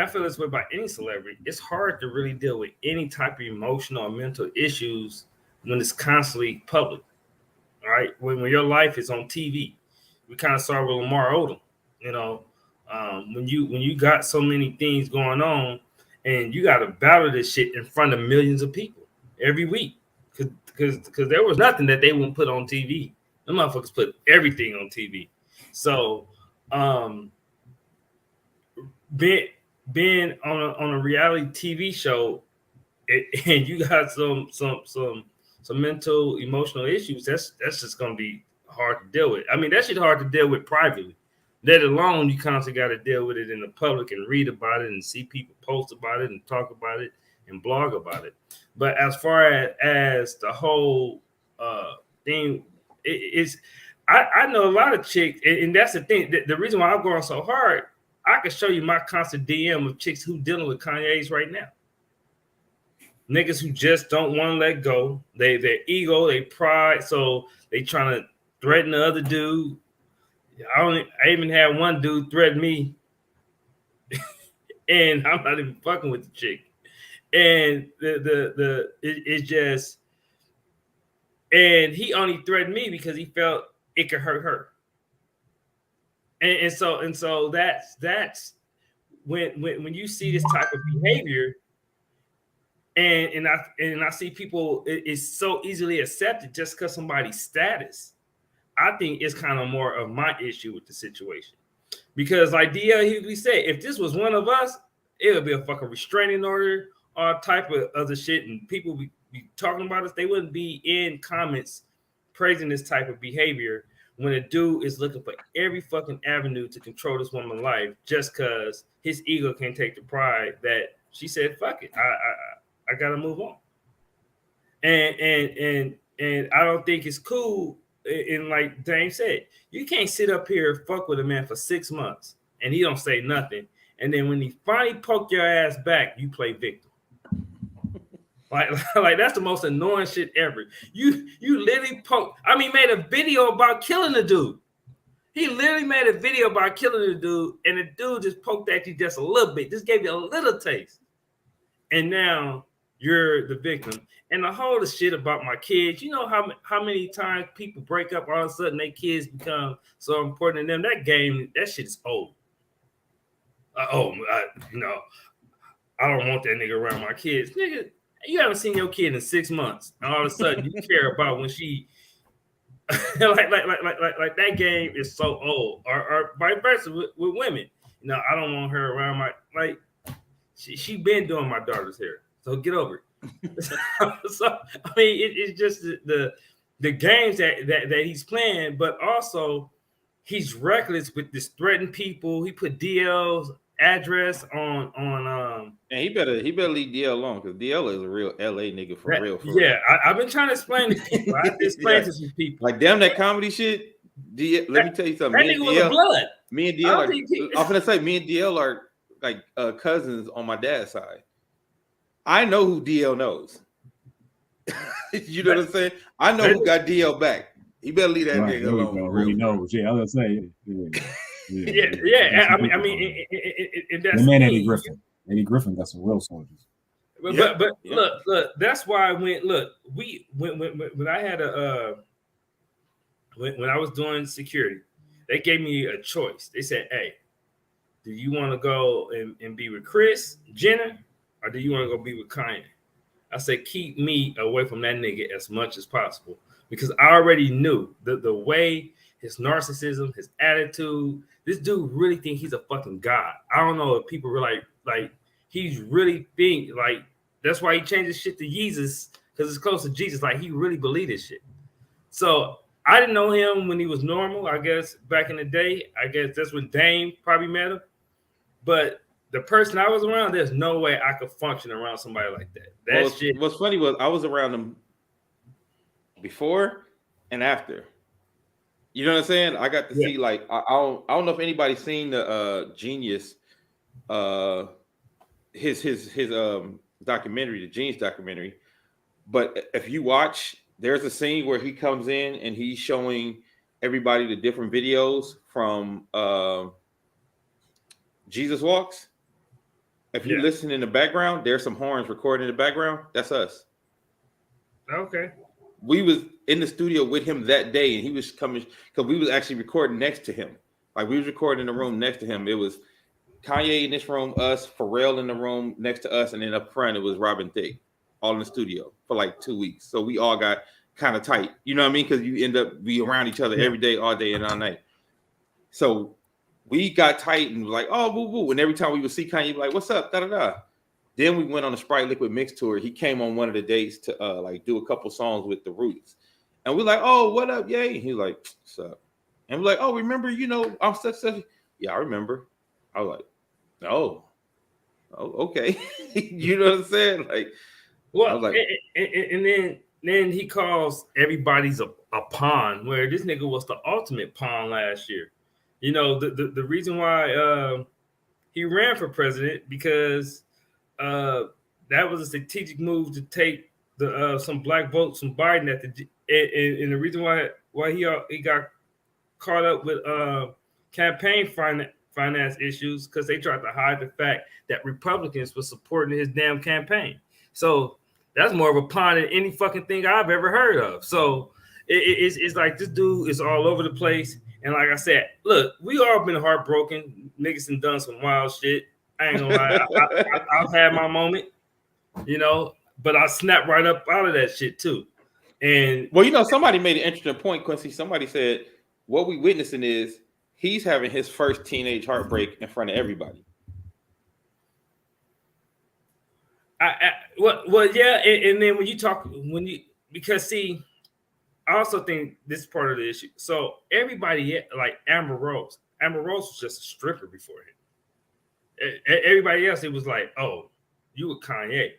feel this way about any celebrity. It's hard to really deal with any type of emotional or mental issues when it's constantly public. All right, when your life is on TV, we kind of saw with Lamar Odom. When you got so many things going on, and you got to battle this shit in front of millions of people every week, because there was nothing that they wouldn't put on TV. The motherfuckers put everything on TV. So, being on a reality TV show, and you got some mental emotional issues, that's just gonna be hard to deal with. I mean, that shit hard to deal with privately. Let alone you constantly got to deal with it in the public and read about it and see people post about it and talk about it and blog about it. But as far as the whole thing, I know a lot of chicks, and that's the thing. The reason why I'm going so hard, I can show you my constant DM of chicks who dealing with Kanye's right now. Niggas who just don't want to let go. Their ego, their pride, so they trying to threaten the other dude. I even had one dude threaten me, and I'm not even fucking with the chick. And it's just, and he only threatened me because he felt it could hurt her. And so that's when you see this type of behavior, and I see people, it's so easily accepted just because somebody's status. I think it's kind of more of my issue with the situation, because like DL Hughley said, if this was one of us, it would be a fucking restraining order, all type of other shit, and people be talking about us. They wouldn't be in comments praising this type of behavior when a dude is looking for every fucking avenue to control this woman's life just because his ego can't take the pride that she said, fuck it, I gotta move on. And I don't think it's cool. And like Dame said, you can't sit up here fuck with a man for 6 months and he don't say nothing, and then when he finally poke your ass back, you play victim. Like that's the most annoying shit ever. You literally made a video about killing the dude. He literally made a video about killing the dude, and the dude just poked at you just a little bit, just gave you a little taste, and now you're the victim. And the whole shit about my kids, you know how many times people break up, all of a sudden their kids become so important to them. That shit is old. I don't want that nigga around my kids. Nigga, you haven't seen your kid in 6 months, and all of a sudden you care about when she like that game is so old, or vice versa with women. You know, I don't want her around my she been doing my daughter's hair, so get over it. So I mean, it's just the games that he's playing, but also he's reckless with this threatening people. He put DL's address on and he better leave DL alone, because DL is a real LA nigga for real. Yeah, I've been trying to explain to people. I have to explain to some people. Like, damn that comedy shit. Let me tell you something. That nigga was a blood. Me and DL I'm gonna say me and DL are like cousins on my dad's side. I know who DL knows. You know what I'm saying? I know who got DL back. You better leave that nigga alone. Who he knows? Yeah, I was gonna say. Yeah. I mean, that's the man Eddie Griffin. Eddie Griffin got some real soldiers. But look, that's why when I had when I was doing security, they gave me a choice. They said, "Hey, do you want to go and be with Chris Jenner, or do you want to go be with Kanye?" I said, keep me away from that nigga as much as possible, because I already knew the way his narcissism, his attitude. This dude really think he's a fucking god. I don't know if people were like he's really think like that's why he changed his shit to Jesus, because it's close to Jesus. Like, he really believed this shit. So I didn't know him when he was normal. I guess back in the day, I guess that's when Dame probably met him. But the person I was around, there's no way I could function around somebody like that. Shit. What's funny was I was around him before and after. You know what I'm saying? I got to see, like, I don't know if anybody's seen the Genius, his documentary, the Genius documentary. But if you watch, there's a scene where he comes in and he's showing everybody the different videos from Jesus Walks. If you listen in the background, there's some horns recording in the background. That's us. Okay. We was in the studio with him that day, and he was coming because we was actually recording next to him. Like, we was recording in the room next to him. It was Kanye in this room, us, Pharrell in the room next to us, and then up front it was Robin Thicke, all in the studio for like 2 weeks. So we all got kind of tight. You know what I mean? Because you end up be around each other every day, all day and all night. So we got tight and was like, oh, woo woo. And every time we would see Kanye, be like, what's up? Da da da. Then we went on the Sprite Liquid Mix tour. He came on one of the dates to like do a couple songs with the Roots. And we're like, oh, what up, yay? And he's like, what's up? And we're like, oh, remember, you know, I'm such. Yeah, I remember. I was like, oh, okay. You know what I'm saying? Like, well, I was like, and then he calls everybody's a pawn, where this nigga was the ultimate pawn last year. You know, the reason why he ran for president, because that was a strategic move to take the some black votes from Biden and the reason why he got caught up with campaign finance issues, because they tried to hide the fact that Republicans were supporting his damn campaign. So that's more of a pond than any fucking thing I've ever heard of. So it's like this dude is all over the place. And like I said, look, we all been heartbroken. Niggas and done some wild shit. I ain't gonna lie. I've had my moment, you know, but I snapped right up out of that shit too. And well, you know, somebody made an interesting point, Quincy. Somebody said what we witnessing is he's having his first teenage heartbreak in front of everybody. Well, yeah, and then because see, I also think this is part of the issue. So everybody, like Amber Rose was just a stripper before him. Everybody else, it was like, oh, you with Kanye.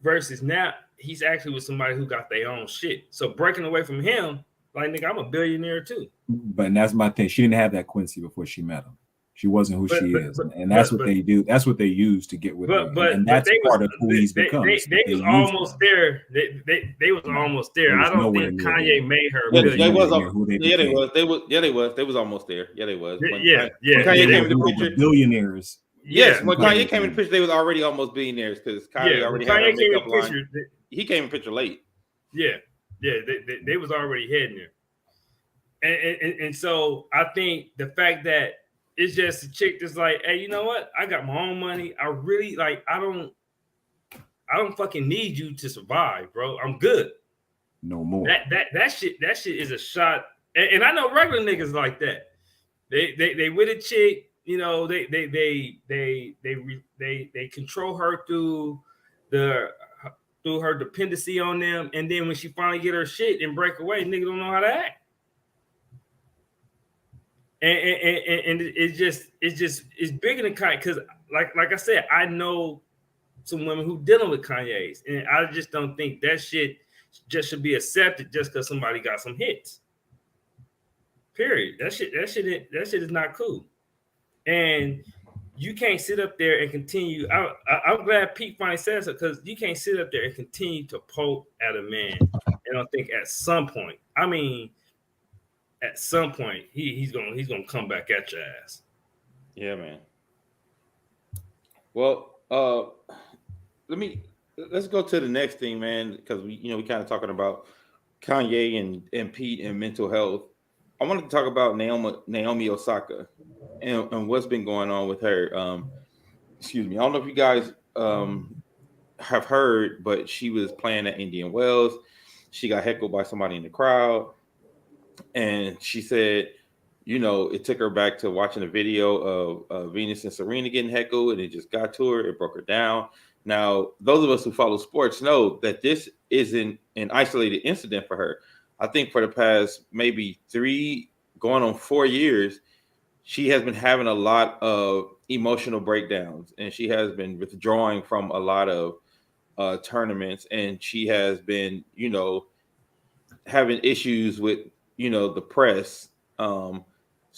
Versus now, he's actually with somebody who got their own shit. So breaking away from him, like, nigga, I'm a billionaire too. But that's my thing. She didn't have that Quincy before she met him. She wasn't who she is, and that's what they do. That's what they use to get with her, and that's part of who he's become. They was almost there. They was almost there. I don't think Kanye made her. They was almost there. Yeah, they was. When Kanye came in the picture, billionaires. Yes, when Kanye came in the picture, they was already almost billionaires because Kanye already had a makeup line. He came in the picture late. Yeah, they was already heading there, and so I think the fact that it's just a chick that's like, hey, you know what? I got my own money. I really like. I don't fucking need you to survive, bro. I'm good. No more. That shit is a shot. And I know regular niggas like that. They with a chick, you know. They control her through her dependency on them, and then when she finally get her shit and break away, nigga don't know how to act. And it's bigger than Kanye because like I said, I know some women who dealing with Kanye's, and I just don't think that shit just should be accepted just because somebody got some hits. Period. That shit is not cool. And you can't sit up there and continue. I'm glad Pete finally said so because you can't sit up there and continue to poke at a man. And I think at some point, at some point, he's gonna come back at your ass. Yeah, man. Well, let's go to the next thing, man, because we kind of talking about Kanye and Pete and mental health. I wanted to talk about Naomi Osaka and what's been going on with her. Excuse me. I don't know if you guys have heard, but she was playing at Indian Wells. She got heckled by somebody in the crowd. And she said, it took her back to watching a video of Venus and Serena getting heckled, and it just got to her. It broke her down. Now, those of us who follow sports know that this isn't an isolated incident for her. I think for the past maybe 3 going on 4 years, she has been having a lot of emotional breakdowns, and she has been withdrawing from a lot of tournaments, and she has been, having issues with the press. So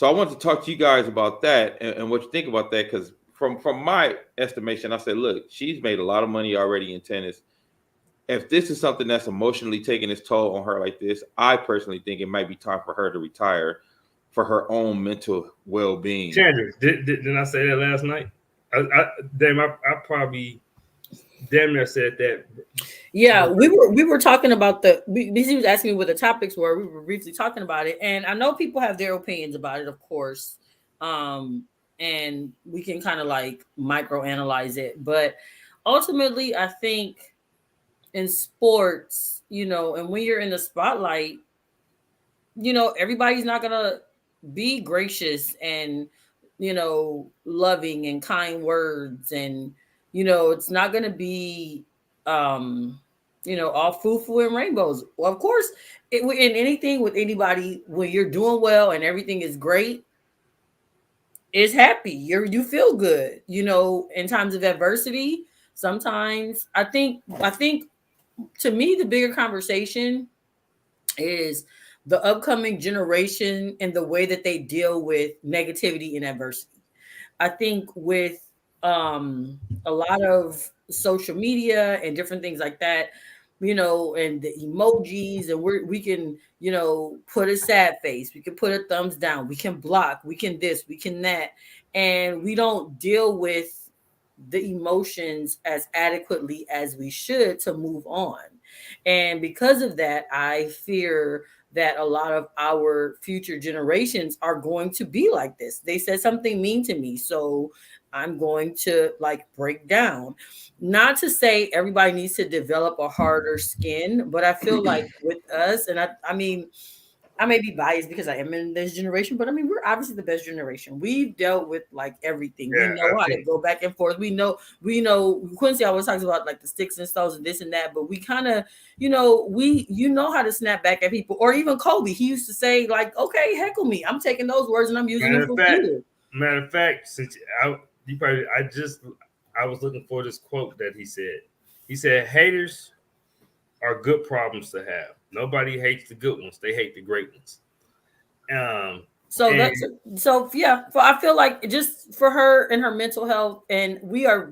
I want to talk to you guys about that and what you think about that, because from my estimation, I said, look, she's made a lot of money already in tennis. If this is something that's emotionally taking its toll on her like this, I personally think it might be time for her to retire for her own mental well-being. Chandra, didn't I say that last night? I probably damn near said that. Yeah, we were talking about he was asking me what the topics were. We were briefly talking about it, and I know people have their opinions about it, of course, and we can kind of like microanalyze it. But ultimately, I think in sports, and when you're in the spotlight, everybody's not gonna be gracious and loving and kind words, and it's not gonna be all foo-foo and rainbows. Well, of course, in anything with anybody, when you're doing well and everything is great, it's happy. You feel good. In times of adversity, sometimes I think to me the bigger conversation is the upcoming generation and the way that they deal with negativity and adversity. I think with a lot of social media and different things like that, and the emojis, and we can, put a sad face, we can put a thumbs down, we can block, we can this, we can that, and we don't deal with the emotions as adequately as we should to move on. And because of that, I fear that a lot of our future generations are going to be like this. They said something mean to me, so I'm going to like break down. Not to say everybody needs to develop a harder skin, but I feel like with us, and I mean, I may be biased because I am in this generation, but I mean, we're obviously the best generation. We've dealt with like everything. We Yeah, know I how to think go back and forth. We know Quincy always talks about like the sticks and stones and this and that, but we kind of, you know how to snap back at people. Or even Kobe, he used to say, like, okay, heckle me. I'm taking those words and I'm using them for good. matter of fact, since I was looking for this quote that he said. He said, "Haters are good problems to have. Nobody hates the good ones; they hate the great ones." So And- I feel like just for her and her mental health, and we are,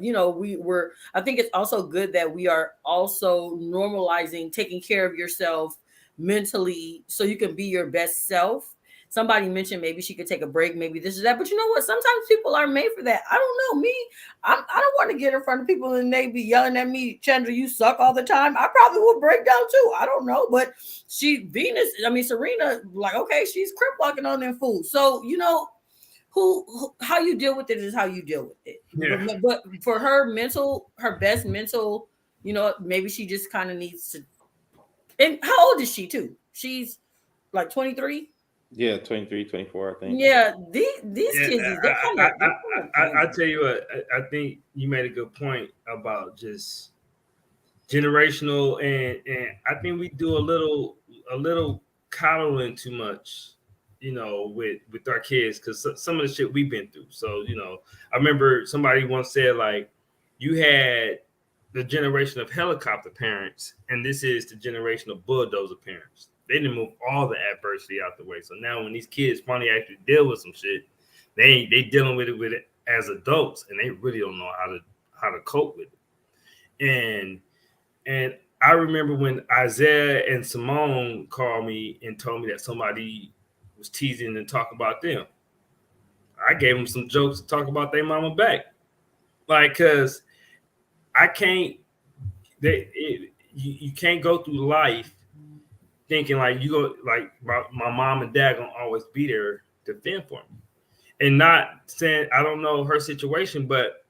I think it's also good that we are also normalizing taking care of yourself mentally so you can be your best self. Somebody mentioned maybe she could take a break, maybe this or that, but you know what? Sometimes people are made for that. I don't know. Me, I don't want to get in front of people and they be yelling at me, Chandra, you suck all the time. I probably would break down too. I don't know, but Serena, like, okay, she's crip walking on them fools. So how you deal with it is how you deal with it. Yeah. But for her best mental, maybe she just kind of needs to. And how old is she too? She's like 23. Yeah, 23, 24, I think. Yeah, these kids, they're kind of. I tell you what, I think you made a good point about just generational, and I think we do a little coddling too much, with our kids, because some of the shit we've been through. So I remember somebody once said, like, you had the generation of helicopter parents, and this is the generation of bulldozer parents. They didn't move all the adversity out the way. So now when these kids finally actually deal with some shit, they dealing with it as adults, and they really don't know how to cope with it. And I remember when Isaiah and Simone called me and told me that somebody was teasing and talking about them. I gave them some jokes to talk about their mama back, like, cause I can't. You can't go through life thinking like my mom and dad gonna always be there to fend for me, and not saying I don't know her situation, but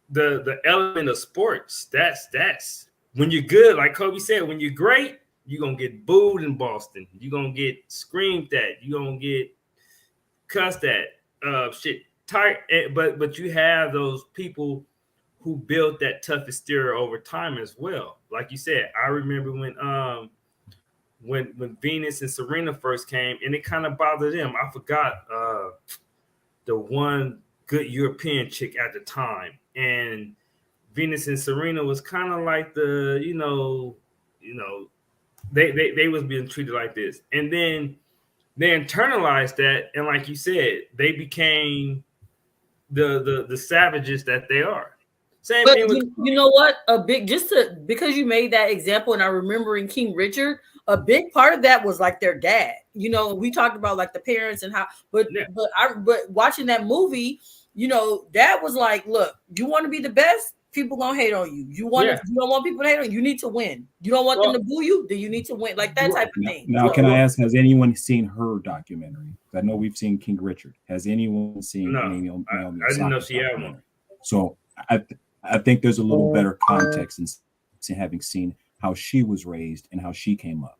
the element of sports, that's when you're good, like Kobe said, when you're great, you're gonna get booed in Boston, you're gonna get screamed at, you're gonna get cussed at, shit tight, but you have those people who built that tough exterior over time as well. Like you said, I remember when Venus and Serena first came, and it kind of bothered them. I forgot the one good European chick at the time, and Venus and Serena was kind of like the, they was being treated like this, and then they internalized that, and like you said, they became the savages that they are. Same But thing with you know what? Because you made that example, and I remember in King Richard, a big part of that was like their dad. We talked about like the parents and how, but watching that movie, dad was like, look, you want to be the best, people gonna hate on you. You don't want people to hate on you. You need to win. You don't want them to boo you, then you need to win. Like that type of thing. Now, can I ask, has anyone seen her documentary? I know we've seen King Richard. Has anyone seen Naomi I didn't know she had one. So I think there's a little better context in having seen how she was raised and how she came up.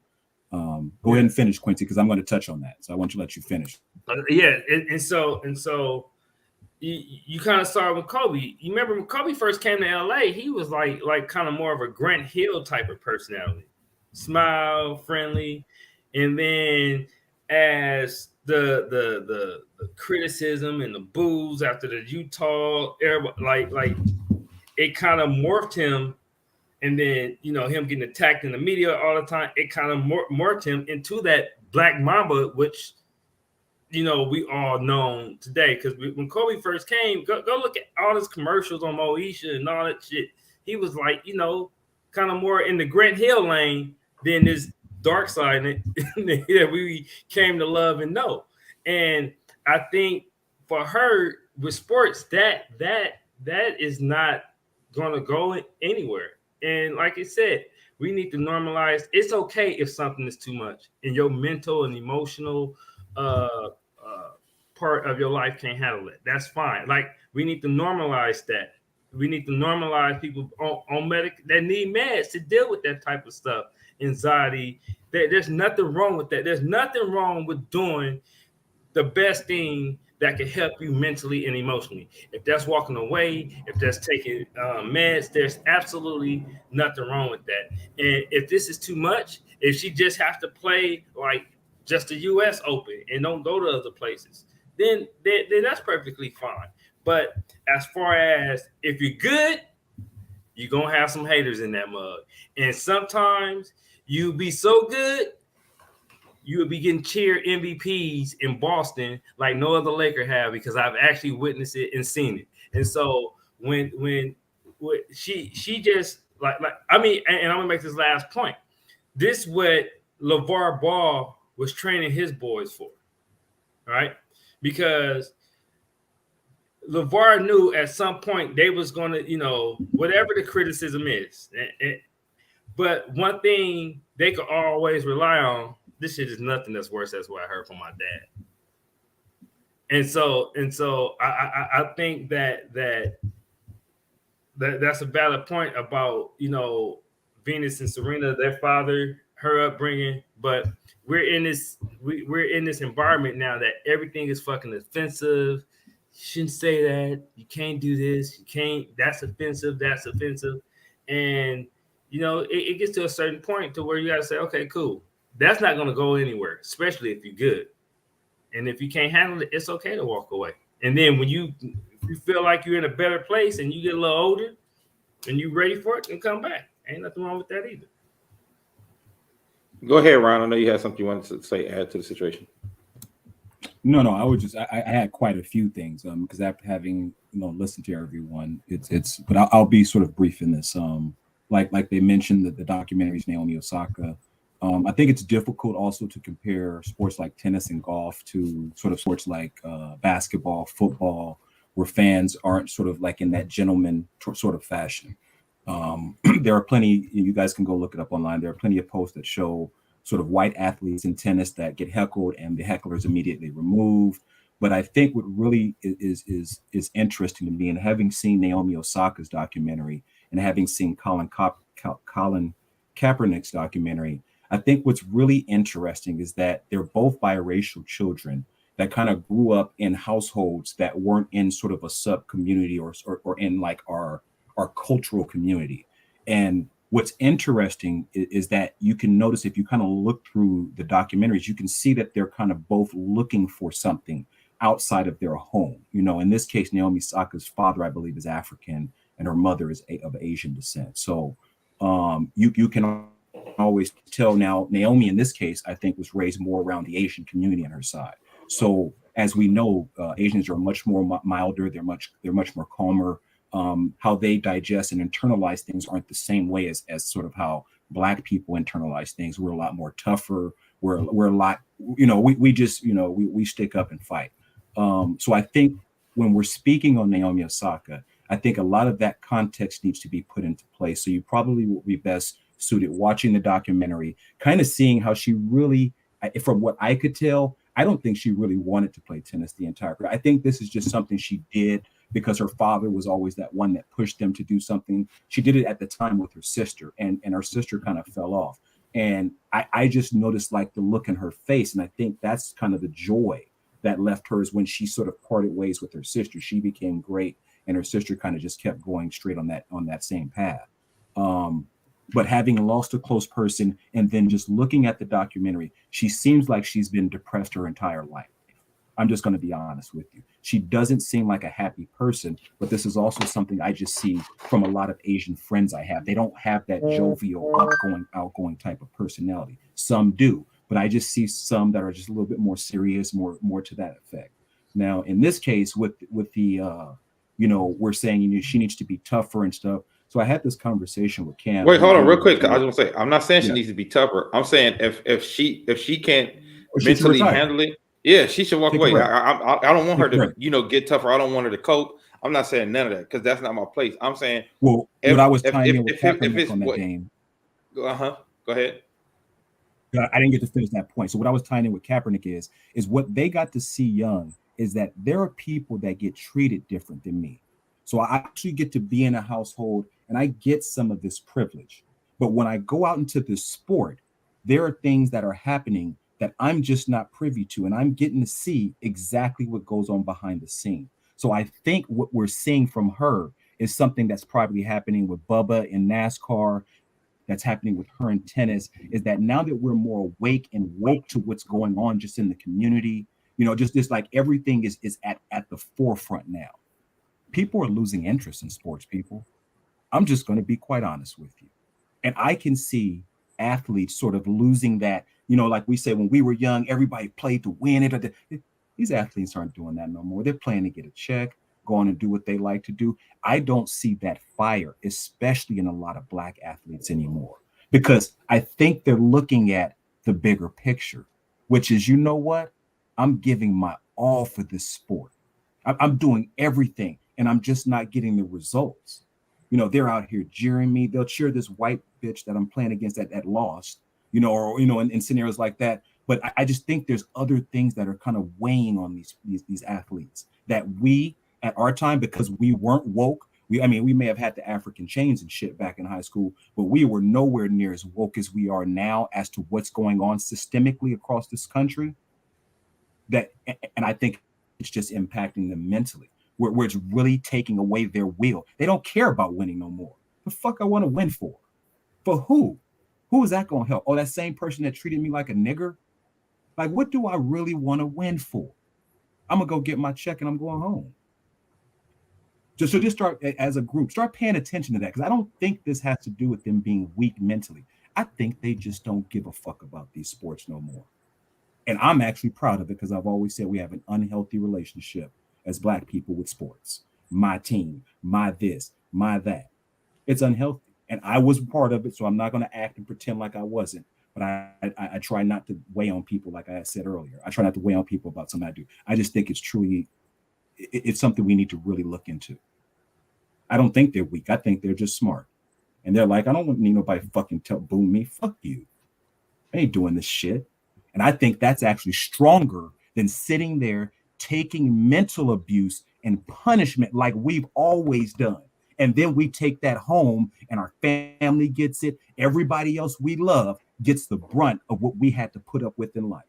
Go ahead and finish, Quincy, because I'm going to touch on that. So I want to let you finish. And so you kind of started with Kobe. You remember when Kobe first came to LA, he was like kind of more of a Grant Hill type of personality, smile, friendly, and then as the criticism and the boos after the Utah era, like it kind of morphed him, and then him getting attacked in the media all the time, it kind of morphed him into that Black Mamba, which we all known today. Because when Kobe first came, go look at all his commercials on Moesha and all that shit. He was like, kind of more in the Grant Hill lane than this dark side that we came to love and know. And I think for her with sports, that that is not going to go anywhere. And like I said, we need to normalize. It's okay if something is too much and your mental and emotional part of your life can't handle it. That's fine. Like, we need to normalize that. We need to normalize people on that need meds to deal with that type of stuff. Anxiety. There's nothing wrong with that. There's nothing wrong with doing the best thing that can help you mentally and emotionally. If that's walking away, if that's taking meds, there's absolutely nothing wrong with that. And if this is too much, if she just has to play like just the U.S. Open and don't go to other places, then that's perfectly fine. But as far as if you're good, you're going to have some haters in that mug. And sometimes you be so good, you would be getting cheer MVPs in Boston like no other Laker have, because I've actually witnessed it and seen it. And so when she just like I mean, and I'm gonna make this last point. This what LeVar Ball was training his boys for, right? Because LeVar knew at some point they was gonna, whatever the criticism is, but one thing they could always rely on. This shit is nothing that's worse. That's what I heard from my dad. And so I think that's a valid point about, Venus and Serena, their father, her upbringing. But we're in this environment now that everything is fucking offensive. You shouldn't say that. You can't do this. You can't. That's offensive. That's offensive. And it gets to a certain point to where you got to say, okay, cool. That's not going to go anywhere, especially if you're good. And if you can't handle it, it's okay to walk away. And then when you feel like you're in a better place and you get a little older and you're ready for it, then come back. Ain't nothing wrong with that either. Go ahead, Ron. I know you had something you wanted to say, add to the situation. No, I would just I had quite a few things because after having listened to everyone, but I'll be sort of brief in this. Like they mentioned that the documentaries Naomi Osaka. I think it's difficult also to compare sports like tennis and golf to sort of sports like basketball, football, where fans aren't sort of like in that gentleman sort of fashion. There are plenty, you guys can go look it up online. There are plenty of posts that show sort of white athletes in tennis that get heckled and the hecklers immediately removed. But I think what really is interesting to me, and having seen Naomi Osaka's documentary and having seen Colin Kaepernick's documentary, I think what's really interesting is that they're both biracial children that kind of grew up in households that weren't in sort of a sub community or in like our cultural community. And what's interesting is that you can notice if you kind of look through the documentaries, you can see that they're kind of both looking for something outside of their home. In this case, Naomi Osaka's father, I believe, is African and her mother is of Asian descent. So you can always tell now Naomi in this case, I think, was raised more around the Asian community on her side. So as we know, Asians are much more milder. They're much more calmer. How they digest and internalize things aren't the same way as sort of how Black people internalize things. We're a lot more tougher. We're a lot, we stick up and fight. So I think when we're speaking on Naomi Osaka, I think a lot of that context needs to be put into place. So you probably will be best suited watching the documentary, kind of seeing how she really, from what I could tell, I don't think she really wanted to play tennis the entire career. I think this is just something she did because her father was always that one that pushed them to do something. She did it at the time with her sister, and her sister kind of fell off. And I just noticed like the look in her face. And I think that's kind of the joy that left hers when she sort of parted ways with her sister. She became great and her sister kind of just kept going straight on that same path. But having lost a close person and then just looking at the documentary, she seems like she's been depressed her entire life. I'm just going to be honest with you. She doesn't seem like a happy person, but this is also something I just see from a lot of Asian friends I have. They don't have that jovial, outgoing type of personality. Some do, but I just see some that are just a little bit more serious, more to that effect. Now, in this case, with the, we're saying, she needs to be tougher and stuff. So I had this conversation with Cam. Wait, hold on, real quick. I was gonna say, I'm not saying she needs to be tougher. I'm saying if she can't mentally handle it, yeah, she should walk away. I don't want her to, get tougher. I don't want her to cope. I'm not saying none of that because that's not my place. I'm saying, Well, what I was tying in with if Kaepernick it's on that what, game, go ahead. I didn't get to finish that point. So what I was tying in with Kaepernick is what they got to see young is that there are people that get treated different than me. So I actually get to be in a household and I get some of this privilege. But when I go out into this sport, there are things that are happening that I'm just not privy to, and I'm getting to see exactly what goes on behind the scene. So I think what we're seeing from her is something that's probably happening with Bubba in NASCAR, that's happening with her in tennis, is that now that we're more awake and woke to what's going on just in the community, just like everything is at the forefront now. People are losing interest in sports, people. I'm just going to be quite honest with you. And I can see athletes sort of losing that, like we said, when we were young, everybody played to win it. These athletes aren't doing that no more. They're playing to get a check, go on and do what they like to do. I don't see that fire, especially in a lot of Black athletes anymore, because I think they're looking at the bigger picture, which is, you know what? I'm giving my all for this sport. I'm doing everything, and I'm just not getting the results. They're out here jeering me. They'll cheer this white bitch that I'm playing against that lost, or in scenarios like that. But I just think there's other things that are kind of weighing on these athletes that we at our time, because we weren't woke. We may have had the African chains and shit back in high school, but we were nowhere near as woke as we are now as to what's going on systemically across this country. And I think it's just impacting them mentally, where it's really taking away their will. They don't care about winning no more. The fuck I want to win for? For who? Who is that going to help? Oh, that same person that treated me like a nigger? Like, what do I really want to win for? I'm going to go get my check and I'm going home. So just start, as a group, start paying attention to that, because I don't think this has to do with them being weak mentally. I think they just don't give a fuck about these sports no more. And I'm actually proud of it, because I've always said we have an unhealthy relationship as Black people with sports. My team, my this, my that. It's unhealthy. And I was part of it, so I'm not going to act and pretend like I wasn't. But I try not to weigh on people, like I said earlier. I try not to weigh on people about something I do. I just think it's something we need to really look into. I don't think they're weak. I think they're just smart. And they're like, I don't need nobody fucking boom me. Fuck you. I ain't doing this shit. And I think that's actually stronger than sitting there taking mental abuse and punishment like we've always done. And then we take that home and our family gets it. Everybody else we love gets the brunt of what we had to put up with in life.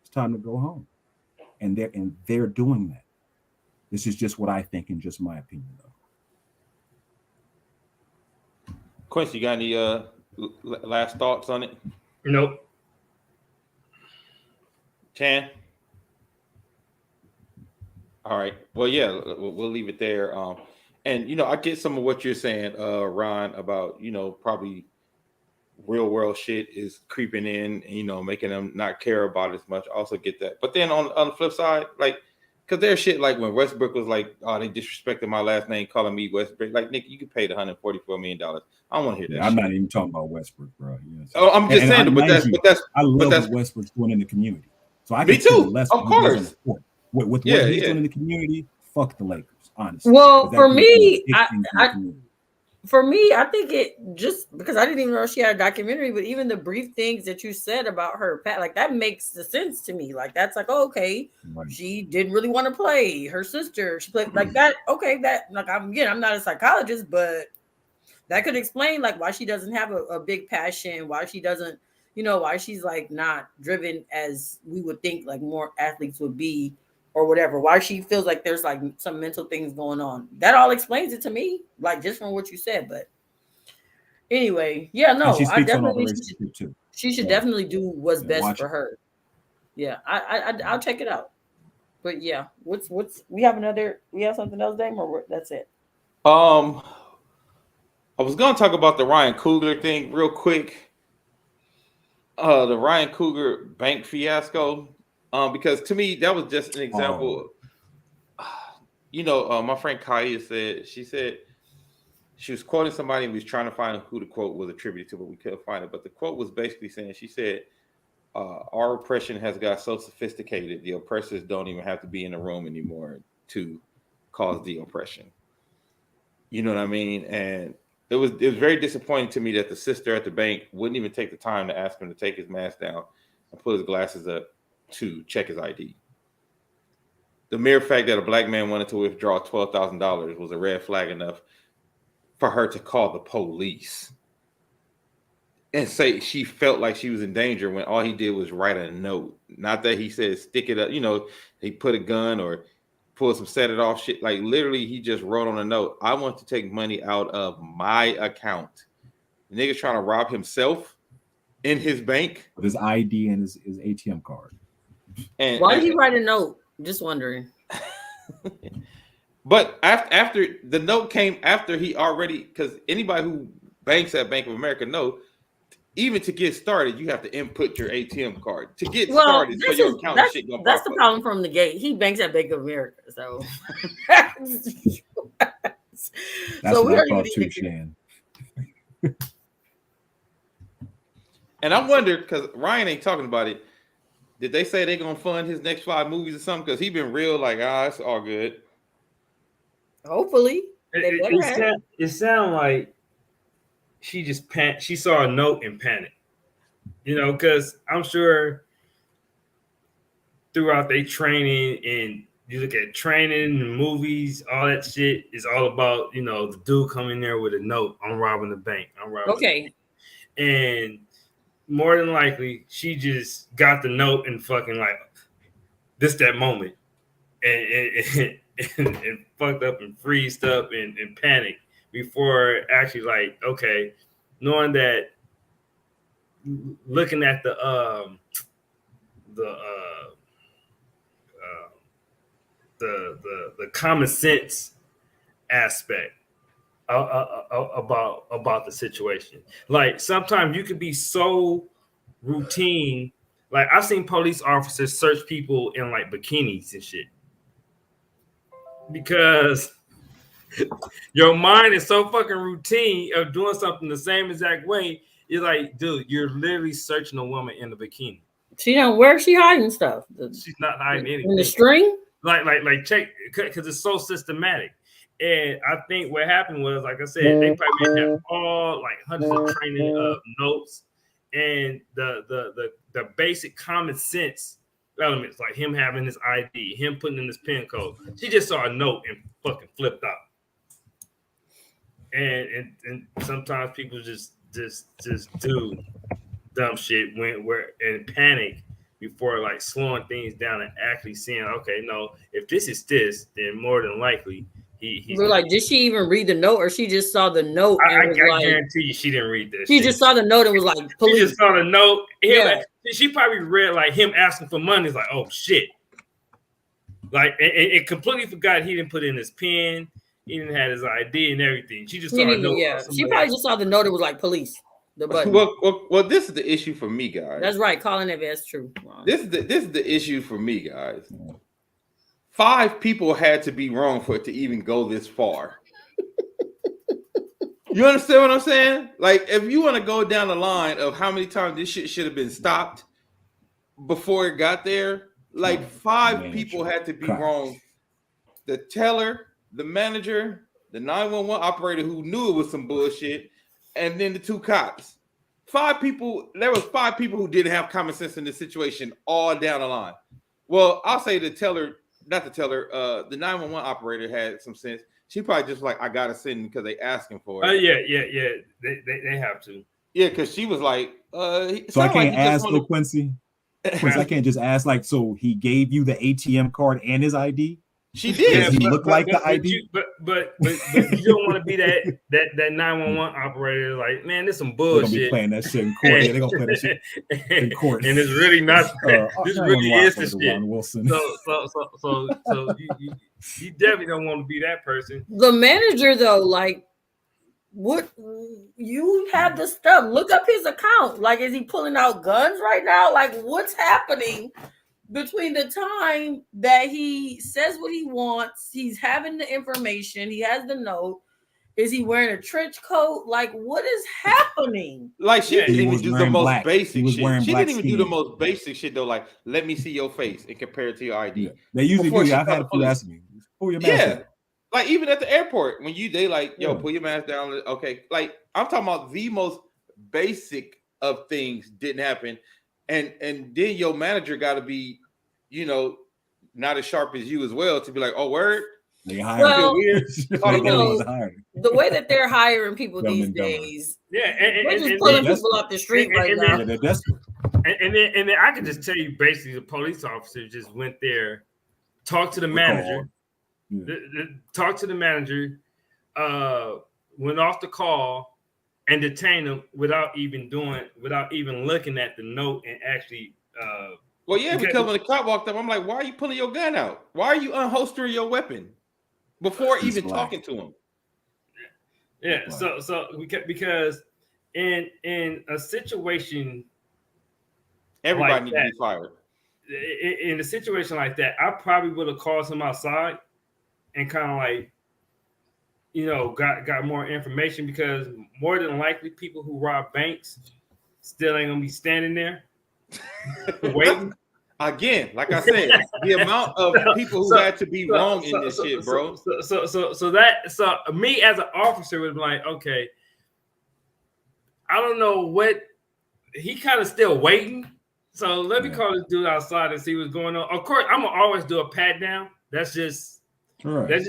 It's time to go home. And they're doing that. This is just what I think, and just my opinion, though. Quincy, you got any last thoughts on it? Nope. Chan? All right. Well, yeah, we'll leave it there. And I get some of what you're saying, Ron, about probably real world shit is creeping in, and making them not care about it as much. I also get that. But then on the flip side, like, because there's shit like when Westbrook was like, oh, they disrespected my last name, calling me Westbrook. Like, Nick, you could pay the $144 million. I don't want to hear that. I'm shit. not even talking about Westbrook, bro. Oh, I'm just saying, but that's I love what Westbrook's doing in the community. So I me too. Of course. With what he's doing in the community, fuck the Lakers, honestly. Well, for me, I think it just because I didn't even know she had a documentary, but even the brief things that you said about her, like that makes the sense to me. Like that's like, oh, okay, right. She didn't really want to play. Her sister, she played like that. Okay, that like I'm not a psychologist, but that could explain like why she doesn't have a big passion, why she doesn't, why she's like not driven as we would think like more athletes would be. Or whatever, why she feels like there's like some mental things going on. That all explains it to me, like just from what you said. But anyway, yeah, no, I definitely she should definitely do what's best for her. Yeah, I'll check it out. But yeah, what's we have something else, Dame, or that's it? I was gonna talk about the Ryan Coogler thing real quick. The Ryan Coogler bank fiasco. Because to me, that was just an example. My friend Kaya said she was quoting somebody and we was trying to find who the quote was attributed to, but we couldn't find it. But the quote was basically saying, she said, our oppression has got so sophisticated, the oppressors don't even have to be in the room anymore to caused the oppression. You know what I mean? And it was very disappointing to me that the sister at the bank wouldn't even take the time to ask him to take his mask down and put his glasses up to check his ID. The mere fact that a black man wanted to withdraw $12,000 was a red flag enough for her to call the police and say she felt like she was in danger when all he did was write a note. Not that he said stick it up, you know, he put a gun or pull some set it off shit. Like literally, he just wrote on a note, I want to take money out of my account. The nigga's trying to rob himself in his bank with his ID and his ATM card. And why did he write a note? Just wondering. But after the note came after he already, because anybody who banks at Bank of America know, even to get started, you have to input your ATM card to get started. So your account shit gonna that's pop the up. problem from the gate. He banks at Bank of America, so That's so we what I don't thought even too, Shan. And I wonder, because Ryan ain't talking about it, did they say they're gonna fund his next 5 movies or something? Because he been real like, it's all good. hopefully It sounded like she just she saw a note and panicked, you know, because I'm sure throughout their training, and you look at training and movies, all that shit is all about, you know, the dude coming there with a note, I'm robbing the bank. okay. And more than likely, she just got the note and fucking like that moment and fucked up and freezed up and panicked before actually like, okay, knowing that, looking at the common sense aspect about the situation. Like sometimes you could be so routine. Like I've seen police officers search people in like bikinis and shit because your mind is so fucking routine of doing something the same exact way. You're like, dude, you're literally searching a woman in a bikini. She don't where she hiding stuff. She's not hiding anything. In the string? Like check, because it's so systematic. And I think what happened was, like I said, they probably have all like hundreds of training notes and the basic common sense elements, like him having his ID, him putting in his PIN code. She just saw a note and fucking flipped out. And sometimes people just do dumb shit and panic before like slowing things down and actually seeing, okay, no, if this is this, then more than likely he's like, did she even read the note, or she just saw the note? I guarantee you she didn't read this. She just saw the note and was like, police. She just saw the note. Yeah. She probably read like him asking for money. It's like, oh shit. Like and completely forgot he didn't put in his PIN. He didn't have his ID and everything. She just saw a note. Yeah, she probably just saw the note. It was like police. The button. Well, this is the issue for me, guys. That's right. Calling it, that's true. This is the issue for me, guys. 5 people had to be wrong for it to even go this far. You understand what I'm saying? Like, if you want to go down the line of how many times this shit should have been stopped before it got there, like 5 people had to be wrong. The teller, the manager, the 911 operator who knew it was some bullshit, and then the 2 cops. 5 people. There was 5 people who didn't have common sense in this situation all down the line. Well, I'll say the teller, not the teller, the 911 operator had some sense. She probably just like, I gotta send because they asking for it. Yeah. They have to. Yeah, because she was like, so I can't ask Quincy. Quincy, I can't just ask like, so he gave you the ATM card and his ID? She did. Does he look like the ID? But you don't want to be that 911 operator. Like, man, this some bullshit. They're gonna be playing that shit in court. They're gonna play that shit in court. And it's really not. This really is the shit. Wilson. So you definitely don't want to be that person. The manager, though, like, what you have the stuff? Look up his account. Like, is he pulling out guns right now? Like, what's happening? Between the time that he says what he wants, he's having the information, he has the note. Is he wearing a trench coat? Like, what is happening? Like, she didn't even do the most basic shit. She didn't even do the skin. most basic shit though. Like, let me see your face and compare it to your ID. Yeah. They usually do. I've had people ask me, "Who your master?" like even at the airport when they like, yo, Yeah. pull your mask down. Okay, like I'm talking about the most basic of things didn't happen, and then your manager got to be, not as sharp as you as well to be like, oh, word. They hired. Well, weird. Call They the know, police. was hired. the way that they're hiring people Dumb these and dumber. days, Yeah, they're just and pulling then- people off the street and- right and now. Yeah, they're desperate. and then I can just tell you basically the police officer just went there, talked to the manager, talked to the manager, went off the call and detained him without even looking at the note and actually Well, yeah, because when the cop walked up, I'm like, why are you pulling your gun out? Why are you unholstering your weapon before He's even black. talking to him? yeah. Right. So because in a situation Everybody Like needs to that. be fired. in a situation like that, I probably would have called him outside and kind of like, got more information, because more than likely people who rob banks still ain't gonna be standing there waiting. Again, like I said, the amount of people who had to be wrong in this shit, bro. So me as an officer would be like, okay, I don't know what he kind of still waiting. So let me call this dude outside and see what's going on. Of course, I'm gonna always do a pat down. That just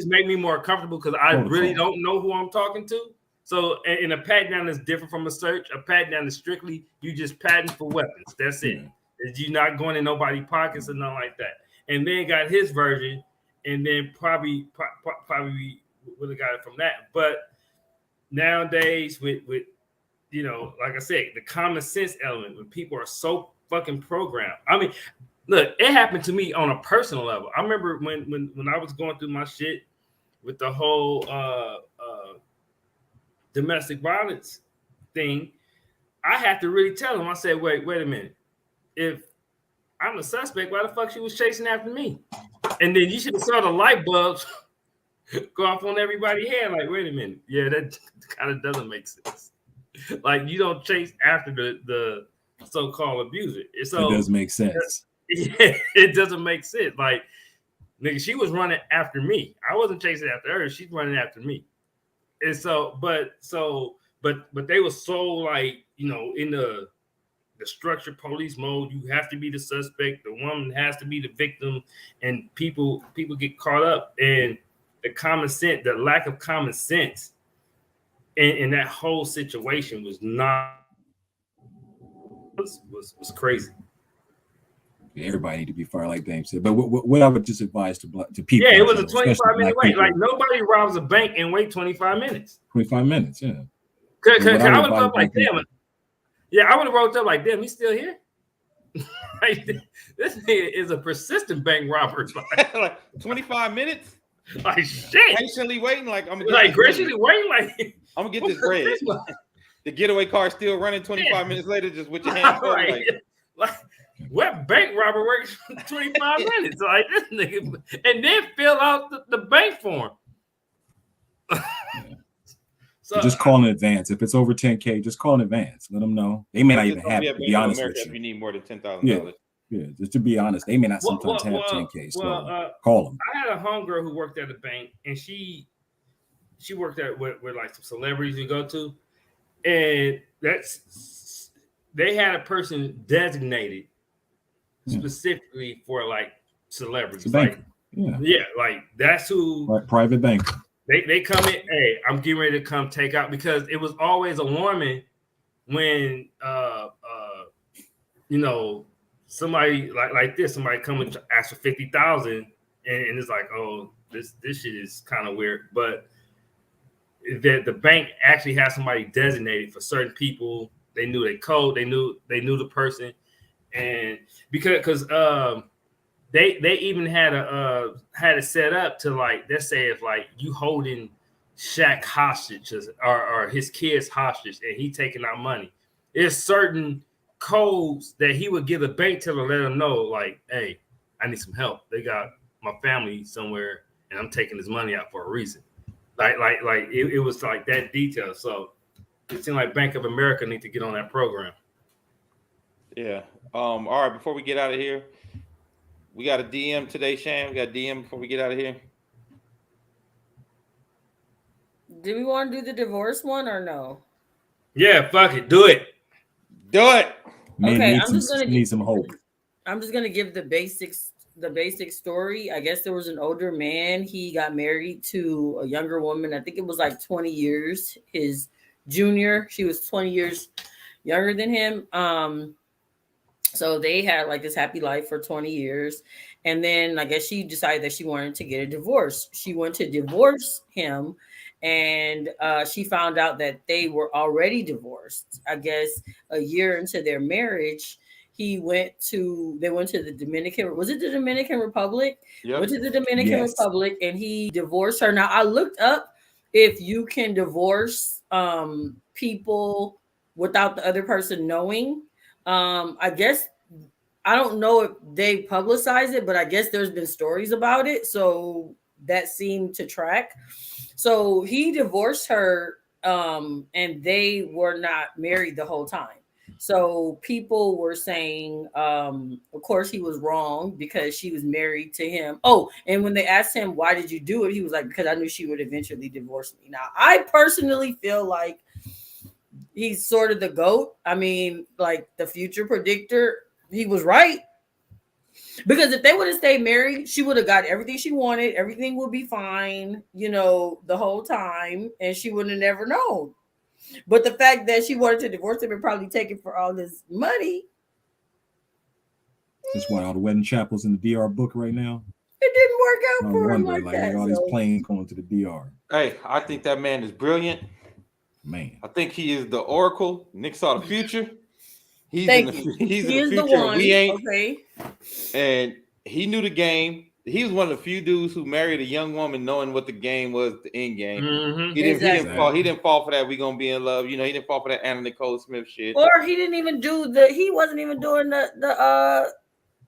made me more comfortable because I really don't know who I'm talking to. So, and a pat down is different from a search. A pat down is strictly you just patting for weapons. That's it. You're not going in nobody's pockets or nothing like that. And then got his version, and then probably would have got it from that. But nowadays, with like I said, the common sense element, when people are so fucking programmed. I mean, look, it happened to me on a personal level. I remember when I was going through my shit with the whole domestic violence thing, I had to really tell him. I said, wait a minute. If I'm a suspect, why the fuck she was chasing after me? And then you should have saw the light bulbs go off on everybody's head. Like, wait a minute. Yeah, that kind of doesn't make sense. Like, you don't chase after the so-called abuser. So, it does make sense. Yeah, it doesn't make sense. Like, nigga, she was running after me. I wasn't chasing after her. She's running after me. And so, but they were so like, in the structured police mode. You have to be the suspect. The woman has to be the victim, and people get caught up in the lack of common sense in that whole situation was crazy. Everybody need to be fired, like Dame said. But what I would just advise to people. Yeah, it was a 25-minute wait. People, like nobody robs a bank and wait 25 minutes. 25 minutes, yeah. Cause I would have felt like, damn. Yeah, I would have rolled up like, damn, he's still here. Like, this nigga is a persistent bank robber. Like 25 minutes? Like shit. Patiently waiting, like I'm gonna Like graciously waiting, like I'm gonna get this bread. The getaway car still running 25 minutes later, just with your hands full, right. Like what bank robber works 25 minutes? Like this nigga, and then fill out the bank form. So just call in advance. If it's over 10K, just call in advance. Let them know. They may not even have it, to be honest with if you. you need more than $10,000. Yeah, just to be honest, they may not sometimes have 10K. So call them. I had a homegirl who worked at a bank, and she worked at where like some celebrities we go to, and they had a person designated specifically for like celebrities. Like, like that's who. Like private bank. They come in, hey, I'm getting ready to come take out, because it was always alarming when somebody like this, somebody come and ask for 50,000 and it's like, oh, this shit is kind of weird. But that the bank actually has somebody designated for certain people. They knew their code, they knew the person, and because They even had it set up to, like, let's say if like you holding Shaq hostage or his kids hostage and he taking out money, there's certain codes that he would give the bank teller, let them know, like, hey, I need some help. They got my family somewhere and I'm taking this money out for a reason. Like it was like that detail. So it seemed like Bank of America need to get on that program. Yeah. All right. Before we get out of here, we got a DM today, Shan. We got a DM before we get out of here. Do we want to do the divorce one or no? Yeah, fuck it, do it. Do it. Man, Okay, need I'm some, just gonna need some hope. I'm just gonna give the basic story. I guess there was an older man. He got married to a younger woman. I think it was like 20 years his junior. She was 20 years younger than him. So they had like this happy life for 20 years. And then I guess she decided that she wanted to get a divorce. She went to divorce him, and she found out that they were already divorced. I guess a year into their marriage, they went to the Dominican. Was it the Dominican Republic? Yep. Went to the Dominican Yes. Republic, and he divorced her. Now I looked up if you can divorce people without the other person knowing. I guess I don't know if they publicize it, but I guess there's been stories about it, so that seemed to track. So he divorced her, and they were not married the whole time. So people were saying, of course, he was wrong because she was married to him. Oh, and when they asked him, why did you do it? He was like, because I knew she would eventually divorce me. Now, I personally feel like he's sort of the GOAT. I mean, like the future predictor, he was right. Because if they would have stayed married, she would have got everything she wanted. Everything would be fine, the whole time, and she would have never known. But the fact that she wanted to divorce him and probably take it for all this money, Just what all the wedding chapels in the DR book right now. it didn't work out I'm for him wondering, like like that. all these So, planes going to the DR. Hey, I think that man is brilliant. Man, I think he is the oracle. Nick saw the future. He's Thank in the, you. he's He in is the the future. one. We ain't. Okay. And he knew the game. He was one of the few dudes who married a young woman knowing what the game was, the end game. Mhm. He didn't Exactly. he didn't fall for that. We gonna be in love. He didn't fall for that Anna Nicole Smith shit. Or he didn't even he wasn't even doing the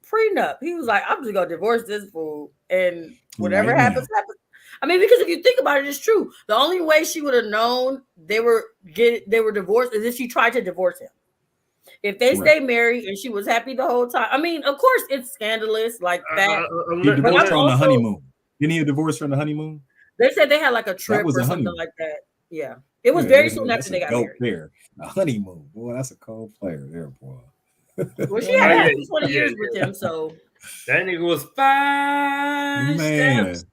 prenup. He was like, I'm just gonna divorce this fool, and whatever Right now. happens. I mean, because if you think about it, it's true. The only way she would have known they were divorced is if she tried to divorce him. If they Right. stayed married and she was happy the whole time. I mean, of course, it's scandalous like that. he But divorced I'm her on the also- honeymoon. Didn't he divorce her on the honeymoon? They said they had like a trip was or a something honeymoon. like that. Yeah, it was Yeah, very that's- soon that's after they a got dope married. There, a honeymoon, boy. That's a cold player there, boy. Well, she had Oh, yeah, 20 yeah, years yeah. with him, so That nigga was 5 Man, steps.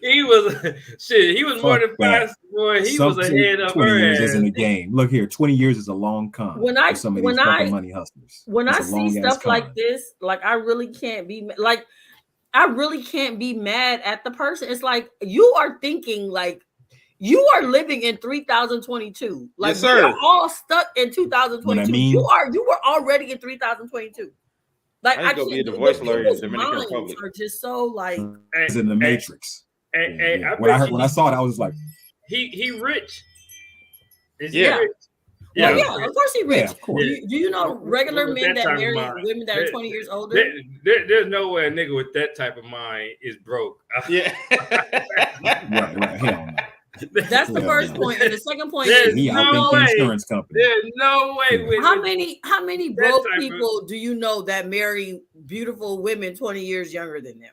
He was shit. He was more Fuck than 5. Boy, he was ahead of 20 her years ass. isn't a game. Look here, 20 years is a long con. When I- for some of when these fucking I- money hustlers. when It's I a see long-ass stuff like con. this, like I really can't be like I really can't be mad at the person. It's like you are thinking like you are living in 3022. Like Yes, sir. we're all stuck in 2022. What I mean? You were already in 3022. Like I ain't gonna be a the divorce lawyer in people's Dominican minds Republic. are just so like It's in the Matrix. Hey, Yeah, hey, yeah. I When I bet heard, you when I saw it, I was like, he rich. Is Yeah. he rich? well, yeah, of course he rich. yeah, of course. Do you know regular With men that that type of marry mind. women that are 20 years older? There's no way a nigga with that type of mind is broke. Yeah. Right. Hell no. That's the Yeah, first yeah. point. And the second point There's is He no outthink the way. insurance company. There's no way. With how many broke type of- people do you know that marry beautiful women 20 years younger than them?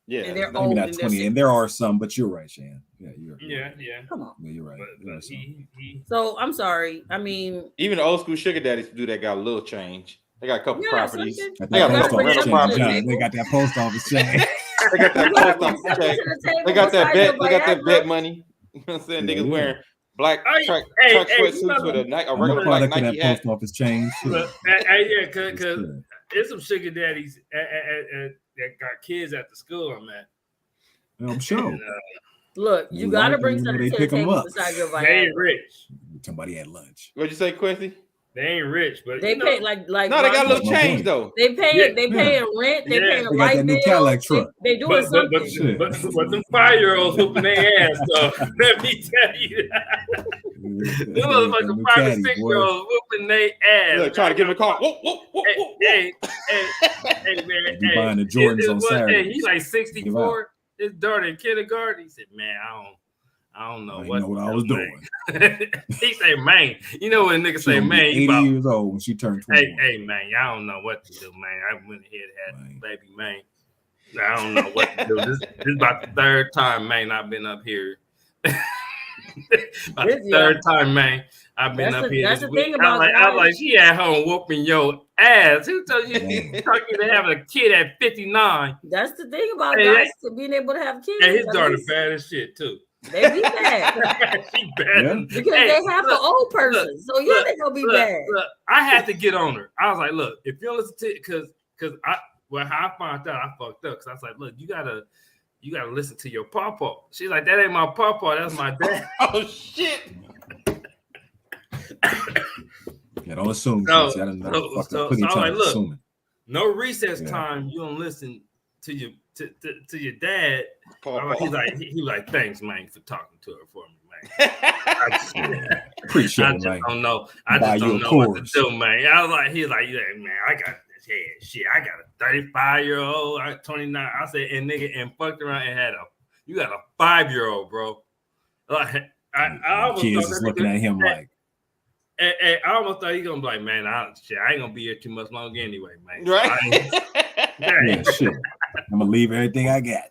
Yeah. And they're Maybe old not and they're 20, sick. and there are some, but you're right, Shan. Yeah, you're Yeah. Come on. Yeah, you're right. But, There are but some. he So I'm sorry. I mean, Even the old school sugar daddies do that got a little change. They got a couple yeah, properties. something- Got They that got You post gotta bring office rental something to the check. properties. table. They got that post office check. They got that You gotta post bring office something check. to the table They got that besides bet. the They got that Viagra. bet money. You know what I'm saying? Yeah, Niggas yeah. wearing black Hey, track hey, sweatsuits you with a I'm regular a black product of Nike that hat. post office change. Look, Shit. yeah, because Yeah. there's some sugar daddies that got kids at the school I'm at. I'm sure. And, Look, you You gotta like bring them, something they to the pick 'em table up. besides your they Viagra. ain't rich. Somebody at lunch. What'd you say, Quincy? They ain't rich, but They you know, pay like No, they got a little That's my change point. though. they pay Yeah. they paying rent, they Yeah. paying a They got light that new bill. Cadillac truck. They doing something. Shit. but them 5-year-olds whooping their ass though. Let me tell you that. Them motherfucking 5 and 6-year-olds whooping their ass. Look, trying to get in the car. Whoop, whoop, whoop, Hey, whoop, whoop. hey, man. You Hey, buying the Jordans on Hey, Saturdays. he's like Give 64. His daughter in kindergarten. He said, "Man, I don't know I what, didn't know what I was doing. He said, "Man, you know when niggas She say, gonna be man, you 80 about, years old when she turned 21. hey, man, y'all don't know what to do, man. I went ahead and had Man. baby, man. I don't know what to do. This is about the third time, man, I've been up here. About the third time, man, I've been up here. That's this the week. thing about I'm like, she at home whooping your ass. Who told you to have a kid at 59? That's the thing about Hey, guys to being able to have kids. And his At daughter least bad as shit too. They be bad She bad. Yeah. because Hey, they have an look, old person. So yeah, look, they gonna be Look, bad. look, I had to get on her. I was like, look, if you don't listen to it, because how I found out I fucked up because I was like, look, you gotta listen to your papa. She's like, that ain't my papa, that's my dad. Oh shit! Yeah, don't assume. So- Casey. I didn't know. so- Fucking so- plenty of so I'm times like, look. assuming. No recess Yeah. time, you don't listen to your to your dad. Paw, He's paw. like, he like, thanks, man, for talking to her for me, man. I just, Appreciate I it, just man. don't know. I Buy just you don't a know what to Coors. do, man. I was like, he's like, yeah, man, I got this head. Shit, I got a 35-year-old, I 29. I said, and nigga, and fucked around and you got a 5-year-old, bro. Like, I almost Kids thought is that looking nigga- at him like, and I almost thought he gonna be like, man, I ain't gonna be here too much longer anyway, man. Right? yeah, shit. I'm gonna leave everything I got.